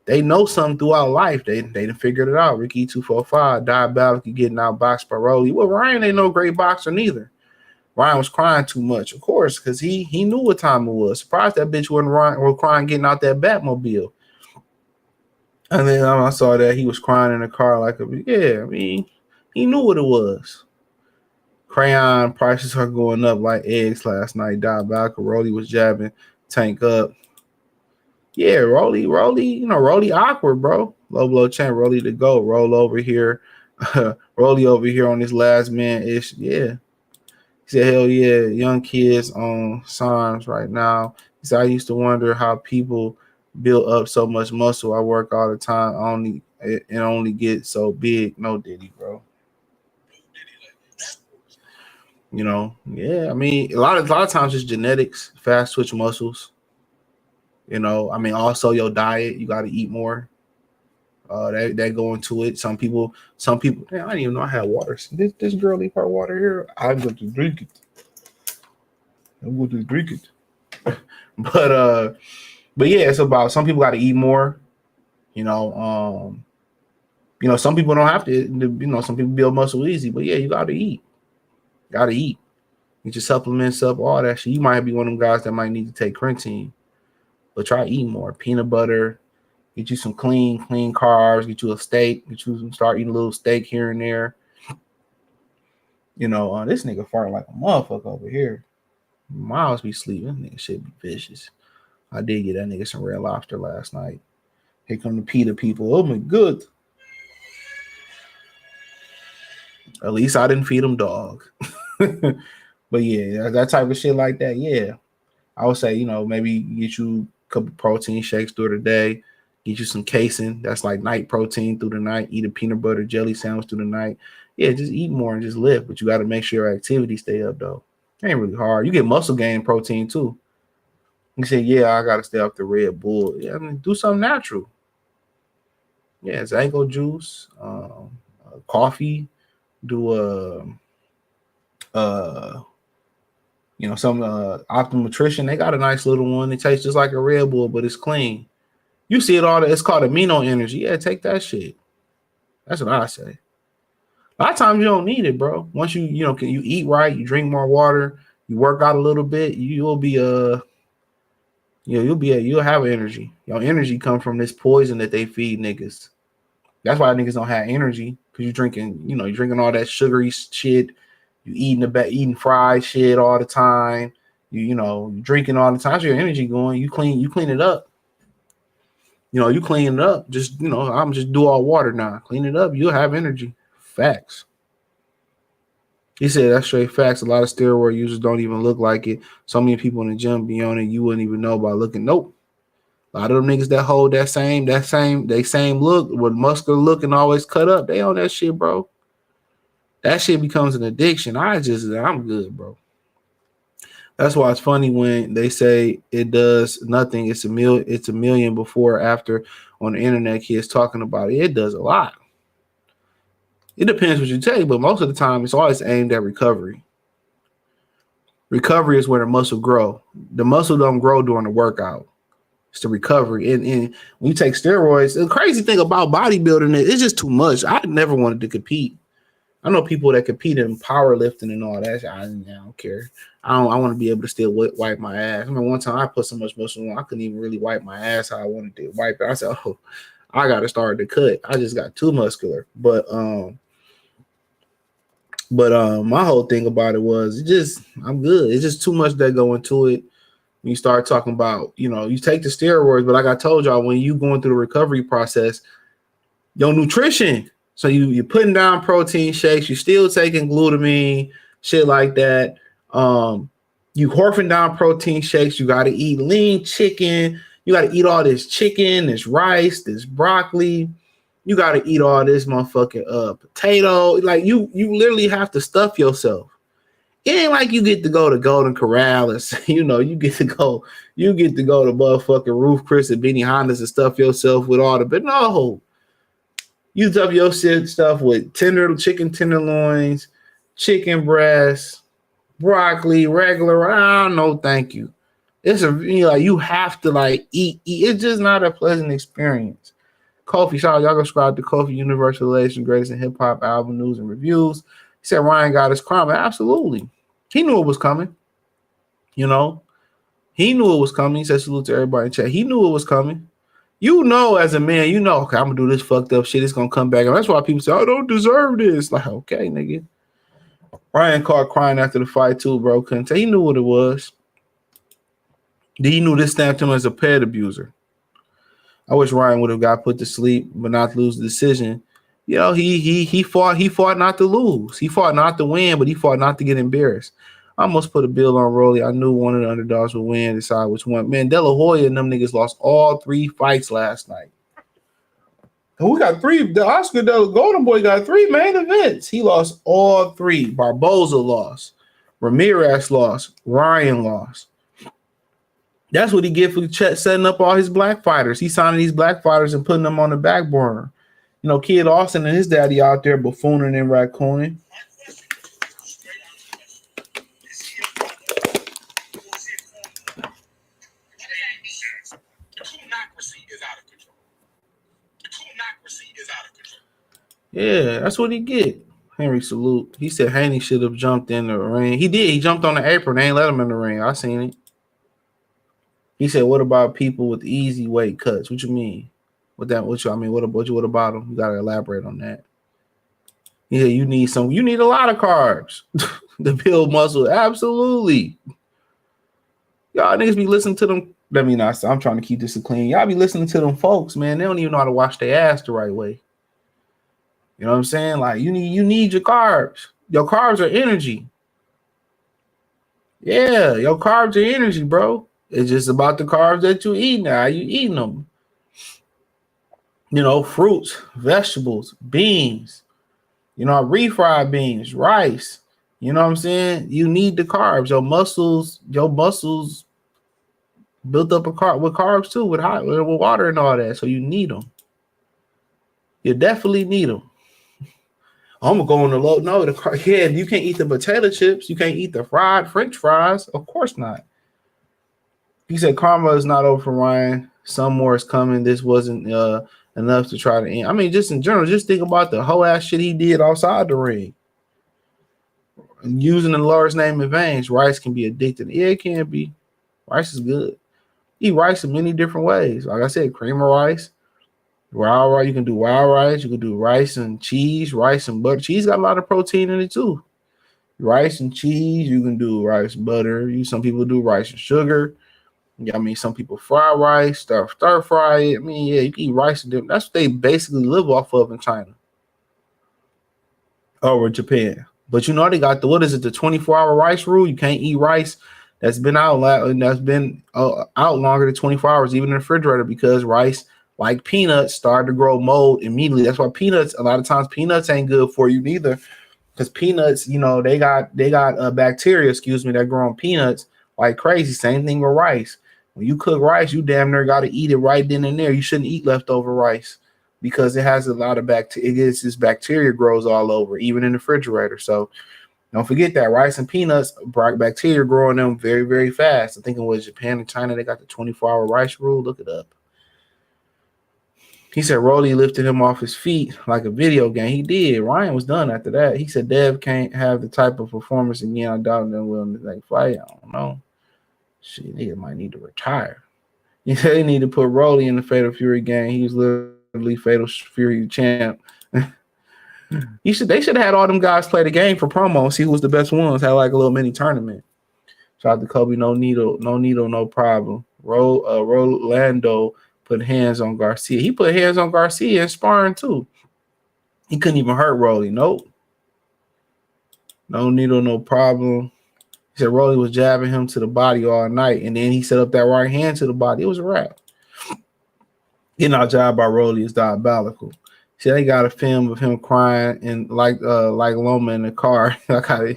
They know something throughout life. They done figured it out. Ricky 245, diabolically getting outboxed by Rolly. Well, Ryan ain't no great boxer neither. Ryan was crying too much, of course, because he knew what time it was. Surprised that bitch wasn't crying getting out that Batmobile. And then I saw that he was crying in the car he knew what it was. Crayon prices are going up like eggs last night. Diabolical. Rolly was jabbing Tank up. Yeah, Rolly, Rolly awkward, bro. Low blow chain, Rolly to go. Roll over here. Rolly over here on this last man-ish. Yeah. He said, hell yeah, young kids on signs right now. He said, I used to wonder how people build up so much muscle. I work all the time, only get so big. No Diddy, bro. Yeah, I mean, a lot of times it's genetics, fast twitch muscles. Also your diet, you got to eat more. That go into it. Some people, damn, I didn't even know I had water. This girl leave her water here. I'm going to drink it. But yeah, it's about some people got to eat more. Some people don't have to. Some people build muscle easy, but yeah, you got to eat. Get your supplements up, all that shit. You might be one of them guys that might need to take creatine. But try eating more peanut butter. Get you some clean carbs. Get you a steak. Start eating a little steak here and there. This nigga farting like a motherfucker over here. Miles be sleeping. This nigga should be vicious. I did get that nigga some Red Lobster last night. Here come the PETA people. Oh my god. At least I didn't feed them dog. But yeah, that type of shit like that. Yeah, I would say maybe get you couple protein shakes through the day, get you some casein, that's like night protein through the night, eat a peanut butter jelly sandwich through the night. Yeah, just eat more and just live, but you got to make sure your activity stay up though. It ain't really hard. You get muscle gain protein too. You say, yeah, I got to stay off the Red Bull. Yeah, do something natural. Yeah, Zango juice, coffee, do some Optimal Nutrition. They got a nice little one. It tastes just like a Red Bull, but it's clean. You see it all. It's called amino energy. Yeah, take that shit. That's what I say. A lot of times you don't need it, bro. Once you eat right, you drink more water, you work out a little bit, you'll have energy. Your energy come from this poison that they feed niggas. That's why niggas don't have energy, because you're drinking all that sugary shit. You eating fried shit all the time. You drinking all the time. So your energy going. You clean it up. You clean it up. Just I'm just do all water now. Clean it up. You'll have energy. Facts. He said that's straight facts. A lot of steroid users don't even look like it. So many people in the gym be on it, you wouldn't even know by looking. Nope. A lot of them niggas that hold that same look with muscular look and always cut up, they on that shit, bro. That shit becomes an addiction. I'm good, bro. That's why it's funny when they say it does nothing. It's a million before or after on the internet. Kids talking about it. It does a lot. It depends what you take, but most of the time it's always aimed at recovery. Recovery is where the muscle grow. The muscle don't grow during the workout. It's the recovery. And when you take steroids, the crazy thing about bodybuilding is it's just too much. I never wanted to compete. I know people that compete in powerlifting and all that. I don't care. I want to be able to still wipe my ass. I mean, one time I put so much muscle on, I couldn't even really wipe my ass how I wanted to wipe it. I said, oh, I got to start to cut. I just got too muscular. But my whole thing about it was I'm good. It's just too much that go into it. When you start talking about, you take the steroids, but like I told y'all, when you going through the recovery process, your nutrition. So you're putting down protein shakes, you're still taking glutamine, shit like that. You horfing down protein shakes, you got to eat lean chicken, you got to eat all this chicken, this rice, this broccoli, you got to eat all this motherfucking potato. Like you literally have to stuff yourself. It ain't like you get to go to Golden Corral and you get to go to motherfucking Ruth Chris and Benny Hondas and stuff yourself with all the, but no. You stuff your stuff with chicken tenderloins, chicken breasts, broccoli, regular. No, thank you. It's you have to eat. It's just not a pleasant experience. Kofi, shout out, y'all go subscribe to Kofi Universal Relations, greatest in hip hop album news and reviews. He said Ryan got his crime. Absolutely, he knew it was coming. He knew it was coming. He said salute to everybody in chat. He knew it was coming. As a man, okay, I'm gonna do this fucked up shit. It's gonna come back. And that's why people say, I don't deserve this. Like, okay, nigga. Ryan caught crying after the fight too, bro. Couldn't tell. He knew what it was. He knew this stamped him as a pet abuser. I wish Ryan would have got put to sleep, but not lose the decision. He fought not to lose. He fought not to win, but he fought not to get embarrassed. I almost put a bill on Rolly. I knew one of the underdogs would win. Decide which one. Man, De La Hoya and them niggas lost all 3 fights last night. And we got 3. The Oscar De La Golden Boy got 3 main events. He lost all 3. Barboza lost. Ramirez lost. Ryan lost. That's what he get for setting up all his black fighters. He signing these black fighters and putting them on the back burner. Kid Austin and his daddy out there buffooning and raccooning. Yeah, that's what he get. Henry salute. He said Haney should have jumped in the ring. He did. He jumped on the apron. They ain't let him in the ring. I seen it. He said, "What about people with easy weight cuts? What you mean? What about them? You gotta elaborate on that." He said, "You need a lot of carbs to build muscle." Absolutely. Y'all niggas be listening to them. I'm trying to keep this clean. Y'all be listening to them folks, man. They don't even know how to wash their ass the right way. You know what I'm saying? Like you need your carbs. Your carbs are energy. Yeah, your carbs are energy, bro. It's just about the carbs that you eat now. You eating them. Fruits, vegetables, beans, refried beans, rice. You know what I'm saying? You need the carbs. Your muscles built up with carbs too, with water and all that. So you need them. You definitely need them. I'm gonna go on the low. No, you can't eat the potato chips. You can't eat the fried French fries. Of course not. He said karma is not over for Ryan. Some more is coming. This wasn't enough to try to end. I mean, just in general, just think about the whole ass shit he did outside the ring. Using the Lord's name in vain. Rice can be addicted. Yeah, it can be. Rice is good. Eat rice in many different ways. Like I said, cream of rice. Wild rice, you can do wild rice. You can do rice and cheese, rice and butter. Cheese got a lot of protein in it too. Rice and cheese, you can do rice and butter. Some people do rice and sugar. Some people fry rice, stir fry it. You can eat rice and different. That's what they basically live off of in China or Japan. But they got the 24-hour rice rule. You can't eat rice that's been out longer than 24 hours, even in the refrigerator, because rice, like peanuts, started to grow mold immediately. That's why a lot of times peanuts ain't good for you neither, because peanuts, they got bacteria, that grow on peanuts, like crazy. Same thing with rice. When you cook rice, you damn near got to eat it right then and there. You shouldn't eat leftover rice because it has a lot of bacteria. It gets this bacteria grows all over, even in the refrigerator. So don't forget that rice and peanuts, bacteria grow in them very, very fast. I think it was Japan and China. They got the 24-hour rice rule. Look it up. He said Rolly lifted him off his feet like a video game. He did. Ryan was done after that. He said Dev can't have the type of performance again. I doubt them will like fight. I don't know. Shit, nigga might need to retire. He said they need to put Rolly in the Fatal Fury game. He was literally Fatal Fury champ. They should have had all them guys play the game for promo. See who was the best ones. Had like a little mini tournament. Shout out to Kobe. No needle, no problem. Rolando put hands on Garcia. He put hands on Garcia in sparring too. He couldn't even hurt Rolly. Nope. No needle, no problem. He said Rolly was jabbing him to the body all night, and then he set up that right hand to the body. It was a wrap. Getting out jabbed by Rolly is diabolical. See, they got a film of him crying and like Loma in the car. I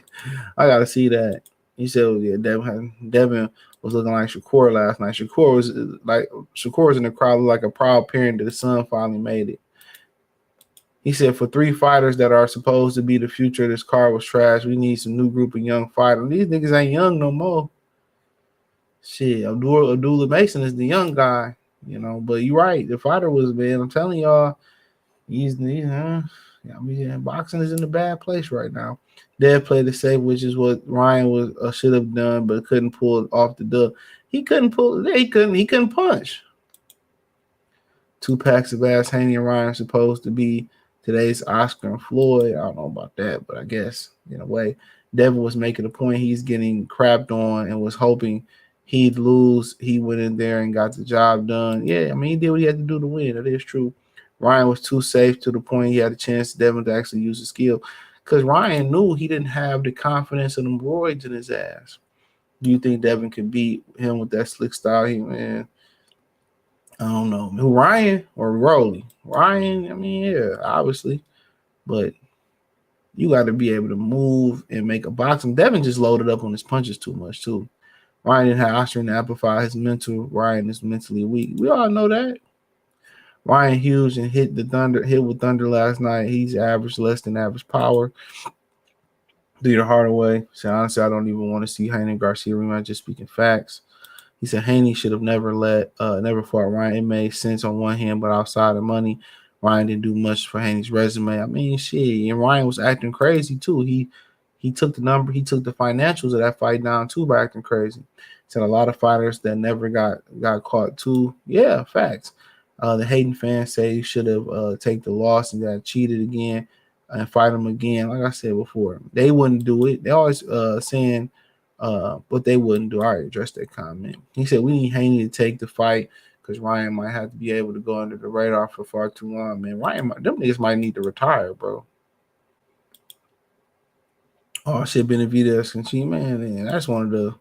gotta see that. He said, yeah, Devin was looking like Shakur last night. Shakur was in the crowd like a proud parent that his son finally made it. He said, for 3 fighters that are supposed to be the future, this card was trash. We need some new group of young fighters. These niggas ain't young no more. Shit, Abdullah Mason is the young guy, you know. But you're right. The fighter was, man, I'm telling y'all, boxing is in a bad place right now. Dev played it safe, which is what Ryan should have done, but couldn't pull it off the dub. He couldn't punch. 2 packs of ass. Haney and Ryan supposed to be today's Oscar and Floyd. I don't know about that, but I guess in a way, Devin was making a point. He's getting crapped on and was hoping he'd lose. He went in there and got the job done. Yeah, I mean, he did what he had to do to win. That is true. Ryan was too safe to the point he had a chance, Devin, to actually use the skill. Because Ryan knew he didn't have the confidence of them roids in his ass. Do you think Devin could beat him with that slick style? Man, I don't know. Who, Ryan or Rolly? Ryan, I mean, yeah, obviously. But you got to be able to move and make a boxing. Devin just loaded up on his punches too much, too. Ryan didn't have Ostarine to amplify his mental. Ryan is mentally weak. We all know that. Ryan Hughes and hit with Thunder last night. He's average, less than average power. Theodore Hardaway said, honestly, I don't even want to see Haney and Garcia rematch, just speaking facts. He said Haney should have never fought Ryan. It made sense on one hand, but outside of money, Ryan didn't do much for Haney's resume. I mean, shit, and Ryan was acting crazy too. He took the financials of that fight down too by acting crazy. Said a lot of fighters that never got caught too. Yeah, facts. The Hayden fans say he should have taken the loss and got cheated again and fight him again. Like I said before, they wouldn't do it. They always saying what they wouldn't do. I already addressed that comment. He said we need Haney to take the fight because Ryan might have to be able to go under the radar for far too long. Man, them niggas might need to retire, bro. Oh shit, Benavidez and Chi, man, that's one of the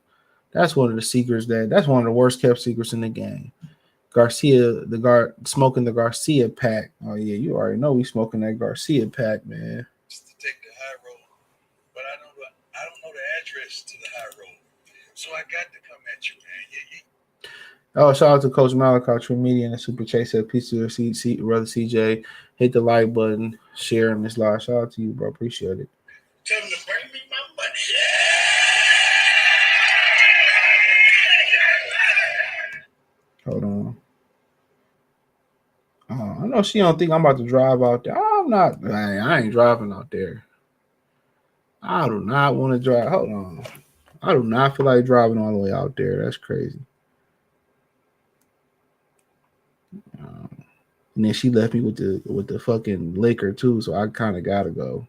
secrets that's one of the worst kept secrets in the game. Garcia, smoking the Garcia pack. Oh yeah, you already know we smoking that Garcia pack, man. Just to take the high road, but I don't know the address to the high road, so I got to come at you, man. Oh, shout out to Coach Malachi, True Media, and the Super Chase. Said peace to your brother CJ. Hit the like button, share in this live. Shout out to you, bro. Appreciate it. Tell them to bring me my money. Hold on. I know she don't think I'm about to drive out there. I'm not. I ain't driving out there. I do not want to drive. Hold on. I do not feel like driving all the way out there. That's crazy. And then she left me with the fucking liquor too, so I kind of gotta go.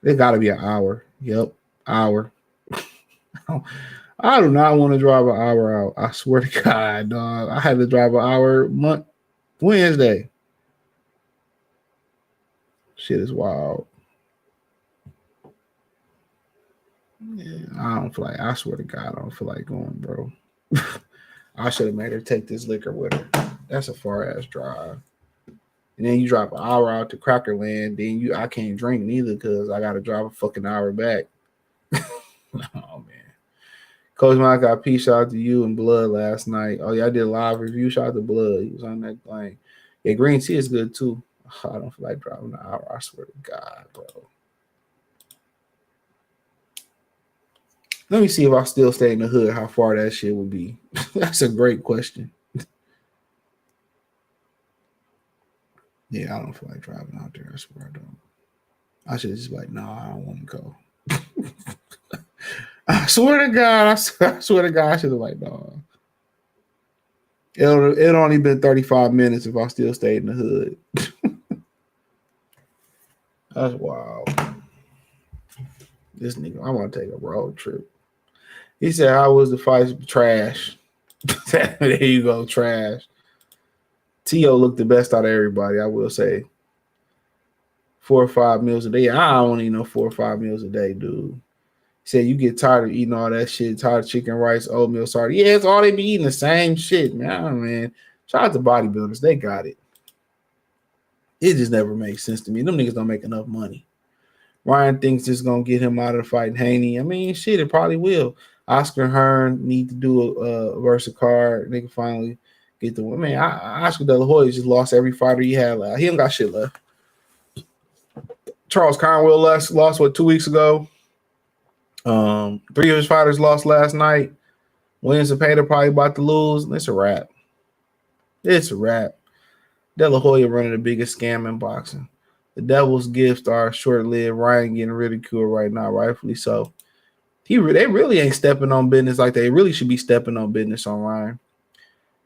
It gotta be an hour. Yep, hour. I do not want to drive an hour out. I swear to God, dog. I had to drive an hour Wednesday. Shit is wild. Yeah, I swear to God, I don't feel like going, bro. I should have made her take this liquor with her. That's a far ass drive. And then you drive an hour out to Crackerland, then I can't drink neither because I gotta drive a fucking hour back. Oh man. Coach Mike got peace out to you and Blood last night. Oh yeah, I did a live review. Shout out to Blood. He was on that thing. Yeah, green tea is good too. Oh, I don't feel like driving an hour. I swear to God, bro. Let me see if I still stay in the hood, how far that shit would be. That's a great question. Yeah, I don't feel like driving out there. I swear I don't. I should just be like, no, I don't want to go. I swear to God, I swear to God, I should have like, no. It only been 35 minutes if I still stayed in the hood. That's wild. This nigga, I want to take a road trip. He said, how was the fight? Trash. There you go, trash. T.O. looked the best out of everybody, I will say. 4 or 5 meals a day. I don't eat no 4 or 5 meals a day, dude. He said you get tired of eating all that shit, tired of chicken, rice, oatmeal, sardines. Yeah, it's all they be eating, the same shit, man. Shout out to bodybuilders. They got it. It just never makes sense to me. Them niggas don't make enough money. Ryan thinks it's going to get him out of the fight. Haney, I mean, shit, it probably will. Oscar Hearn need to do a versus card. They can finally get the win. Man, Oscar De La Hoya just lost every fighter he had left. He don't got shit left. Charles Conwell lost 2 weeks ago. 3 of his fighters lost last night. Williams and Pater probably about to lose. It's a wrap. It's a wrap. De La Hoya running the biggest scam in boxing. The devil's gifts are short-lived. Ryan getting ridiculed right now, rightfully so. They really ain't stepping on business like they really should be stepping on business on Ryan.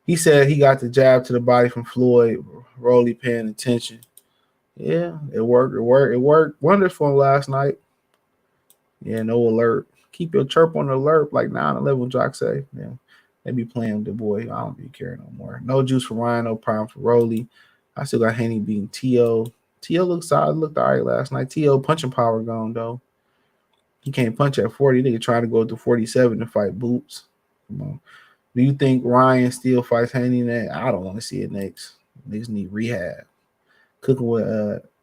He said he got the jab to the body from Floyd. Rolly paying attention. Yeah, it worked. It worked wonders for him last night. Yeah, no alert. Keep your chirp on the alert like 9-11 Jock say. Yeah, they be playing with the boy. I don't be caring no more. No juice for Ryan, no problem for Rolly. I still got Haney beating T.O. T.O. looked solid, looked all right last night. T.O. punching power gone, though. He can't punch at 40. Nigga trying to go to 47 to fight Boots. Come on. Do you think Ryan still fights Haney next? I don't want to see it next. Niggas need rehab. Cooking with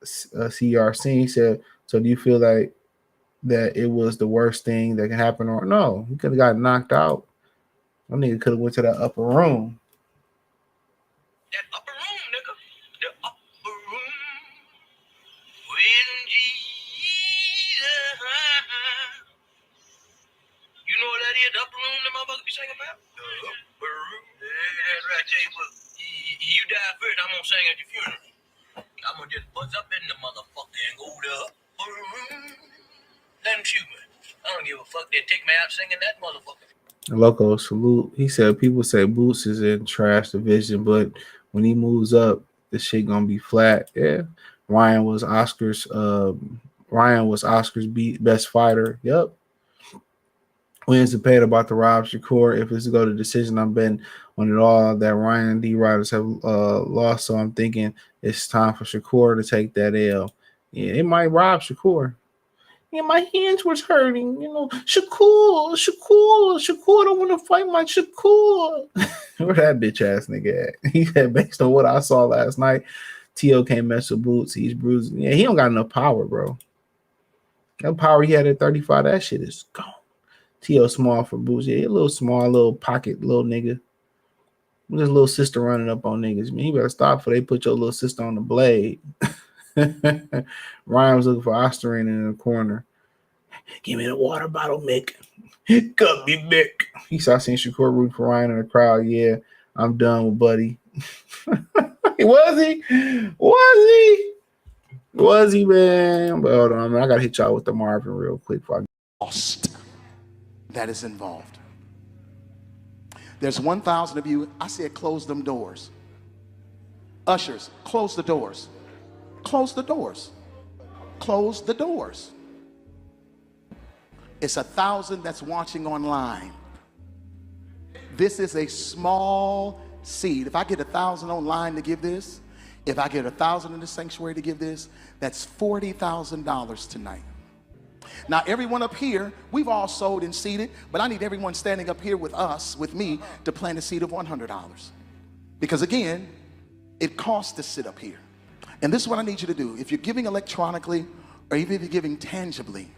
CRC, he said, so do you feel like that it was the worst thing that can happen? Or no, he could have got knocked out. That nigga could have went to that upper room. That upper room, nigga. The upper room. When Jesus. You know what that is? The upper room the motherfucker be singing about? The upper room. That's right. Tell you what, you die first, I'm gonna sing at your funeral. I'm gonna just buzz up in the motherfucker and go to upper room. Let him shoot me. I don't give a fuck. They take me out singing that motherfucker. Loco salute. He said people say Boots is in trash division, but when he moves up, the shit gonna be flat. Yeah. Ryan was Oscar's best fighter. Yep. Williams and Pater about to rob Shakur. If it's to go to decision, I'm betting on it all that Ryan and D Riders have lost. So I'm thinking it's time for Shakur to take that L. Yeah, it might rob Shakur. Yeah, my hands was hurting. You know, Shakur don't want to fight my Shakur. Where that bitch ass nigga at? He said, based on what I saw last night, T.O. can't mess with Boots. He's bruising. Yeah, he don't got enough power, bro. That power he had at 35, that shit is gone. T.O. small for Boots. Yeah, a little small, little pocket, little nigga. With his little sister running up on niggas. Man, you better stop before they put your little sister on the blade. Ryan was looking for Ostarine in the corner. Give me the water bottle, Mick. Cut me, Mick. He saw seeing Shakur rooting for Ryan in the crowd. Yeah, I'm done with Buddy. Was he, man? But hold on, man. I gotta hit y'all with the Marvin real quick before I Cost that is involved. There's 1,000 of you. I said close them doors. Ushers, close the doors. Close the doors. Close the doors. It's 1,000 that's watching online. This is a small seed. If I get 1,000 online to give this, if I get 1,000 in the sanctuary to give this, that's $40,000 tonight. Now, everyone up here, we've all sold and seeded, but I need everyone standing up here with us, with me, to plant a seed of $100. Because again, it costs to sit up here. And this is what I need you to do. If you're giving electronically, or even if you're giving tangibly,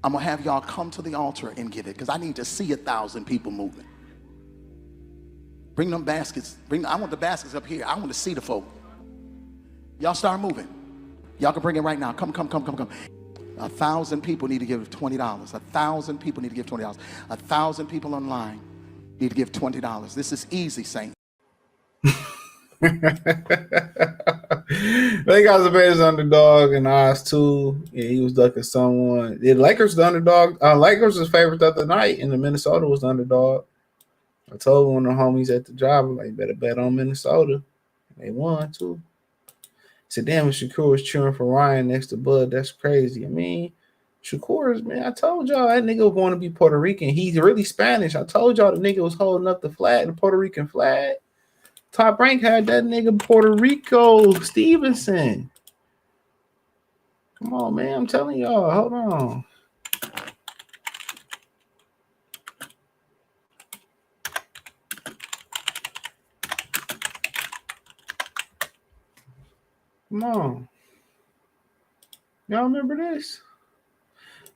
I'm gonna have y'all come to the altar and give it because I need to see 1,000 people moving. Bring them baskets. I want the baskets up here. I want to see the folk. Y'all start moving. Y'all can bring it right now. Come. 1,000 people need to give $20. 1,000 people need to give $20. 1,000 people online need to give $20. This is easy, saint. They got the Bears underdog in odds too. Yeah, he was ducking someone. The Lakers the underdog. Lakers was favorite the other night, and the Minnesota was the underdog. I told one of the homies at the job, like, you better bet on Minnesota. They won too. Said, damn, if Shakur was cheering for Ryan next to Bud, that's crazy. I mean, Shakur is, man, I told y'all that nigga was going to be Puerto Rican. He's really Spanish. I told y'all the nigga was holding up the flag, the Puerto Rican flag. Top Rank had that nigga Puerto Rico Stevenson. Come on, man. I'm telling y'all. Hold on. Come on. Y'all remember this?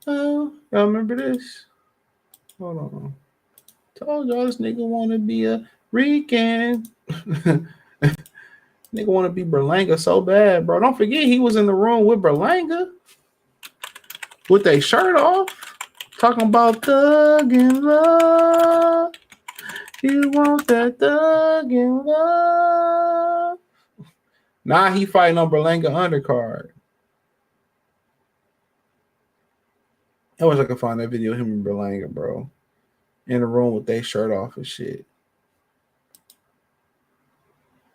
Oh, y'all remember this? Hold on. Told y'all this nigga want to be a Rican. Nigga want to be Berlanga so bad, bro. Don't forget he was in the room with Berlanga with their shirt off, talking about thug and love. You want that thug and love. Now he fighting on Berlanga undercard. I wish I could find that video of him and Berlanga, bro. In the room with their shirt off and shit.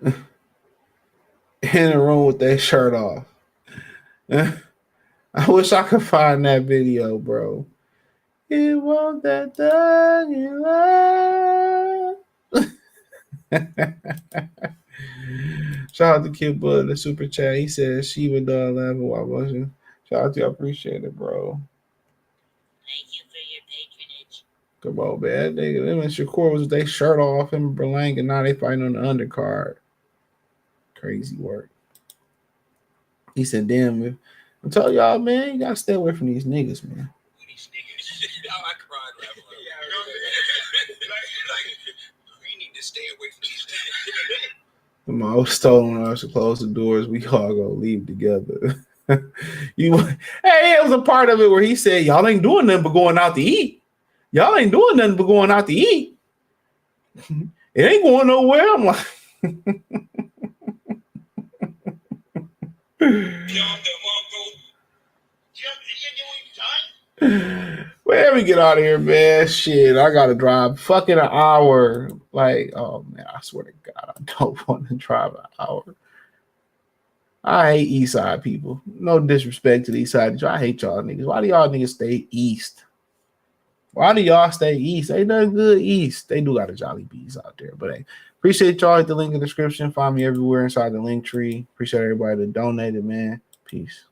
In the room with their shirt off. I wish I could find that video, bro. You want that thug in love. Shout out to Kid Bud, the super chat. He said she would laugh while watching. Shout out to you. I appreciate it, bro. Thank you for your patronage. Come on, man. Them and Shakur was they shirt off him, Berlanga, and now they fighting on the undercard. Crazy work. He said, damn, I'm telling y'all, man, you gotta stay away from these niggas, man. These niggas. I cried right away. We need to stay away from these niggas. Come on, I was stolen us to close the doors. We all gonna leave together. Hey, it was a part of it where he said, y'all ain't doing nothing but going out to eat. Y'all ain't doing nothing but going out to eat. It ain't going nowhere. I'm like, man, we get out of here, man. Shit, I gotta drive fucking an hour. Like, oh man, I swear to God, I don't want to drive an hour. I hate East Side people. No disrespect to the East Side. I hate y'all niggas. Why do y'all niggas stay east? Why do y'all stay east? Ain't nothing good east. They do got a Jolly Bees out there. But hey, appreciate y'all. Hit the link in the description. Find me everywhere inside the link tree. Appreciate everybody that donated, man. Peace.